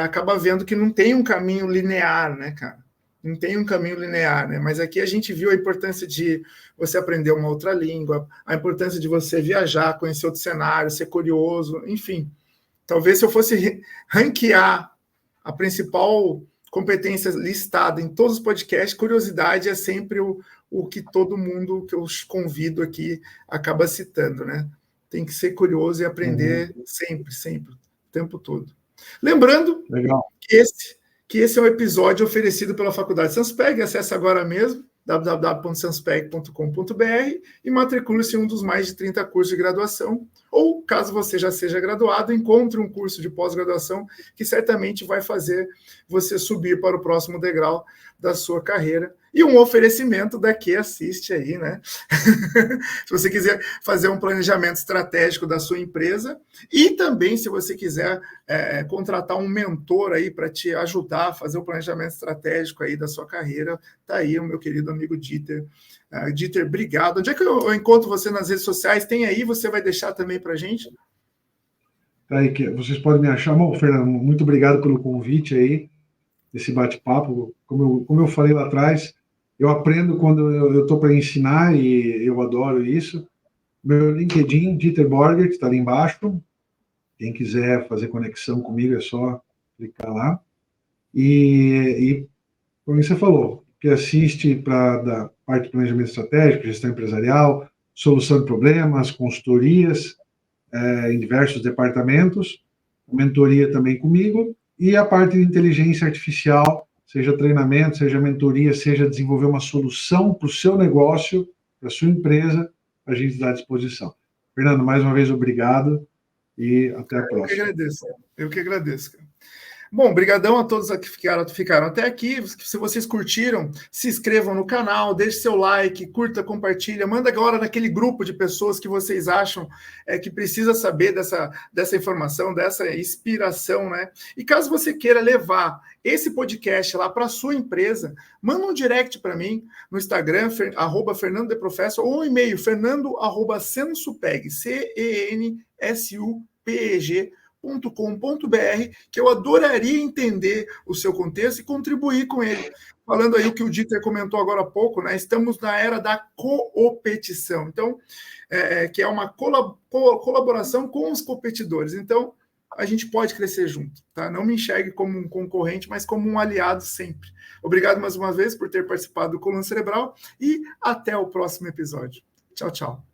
acaba vendo que não tem um caminho linear, né, cara? Não tem um caminho linear, né? Mas aqui a gente viu a importância de você aprender uma outra língua, a importância de você viajar, conhecer outro cenário, ser curioso, enfim. Talvez se eu fosse ranquear a principal competência listada em todos os podcasts, curiosidade é sempre o que todo mundo que eu convido aqui acaba citando, né? Tem que ser curioso e aprender sempre, o tempo todo. Lembrando que esse é um episódio oferecido pela Faculdade Sanspeg. Acesse agora mesmo www.sanspeg.com.br e matricule-se em um dos mais de 30 cursos de graduação. Ou, caso você já seja graduado, encontre um curso de pós-graduação que certamente vai fazer você subir para o próximo degrau da sua carreira. E um oferecimento da Que Assiste aí, né? Se você quiser fazer um planejamento estratégico da sua empresa e também, se você quiser contratar um mentor aí para te ajudar a fazer o planejamento estratégico aí da sua carreira, tá aí o meu querido amigo Dieter. Dieter, obrigado. Onde é que eu encontro você nas redes sociais? Tem aí, você vai deixar também para a gente? Tá aí, vocês podem me achar. Bom, Fernando, muito obrigado pelo convite aí, esse bate-papo. Como eu falei lá atrás, eu aprendo quando eu estou para ensinar e eu adoro isso. Meu LinkedIn, Dieter Borgert, está ali embaixo. Quem quiser fazer conexão comigo é só clicar lá. E como você falou, que assiste para da parte de planejamento estratégico, gestão empresarial, solução de problemas, consultorias em diversos departamentos, mentoria também comigo, e a parte de inteligência artificial, seja treinamento, seja mentoria, seja desenvolver uma solução para o seu negócio, para a sua empresa, a gente está à disposição. Fernando, mais uma vez, obrigado e até a próxima. Eu que agradeço, cara. Bom, brigadão a todos que ficaram até aqui. Se vocês curtiram, se inscrevam no canal, deixe seu like, curta, compartilha, manda agora naquele grupo de pessoas que vocês acham que precisa saber dessa informação, dessa inspiração, né? E caso você queira levar esse podcast lá para a sua empresa, manda um direct para mim no Instagram, @FernandoDeProfessor, ou um e-mail, fernando@censupeg, CENSUPEG.com.br, que eu adoraria entender o seu contexto e contribuir com ele. Falando aí o que o Dieter comentou agora há pouco, né? Estamos na era da coopetição, então, que é uma colaboração com os competidores. Então, a gente pode crescer junto, tá? Não me enxergue como um concorrente, mas como um aliado sempre. Obrigado mais uma vez por ter participado do Coluna Cerebral e até o próximo episódio. Tchau, tchau.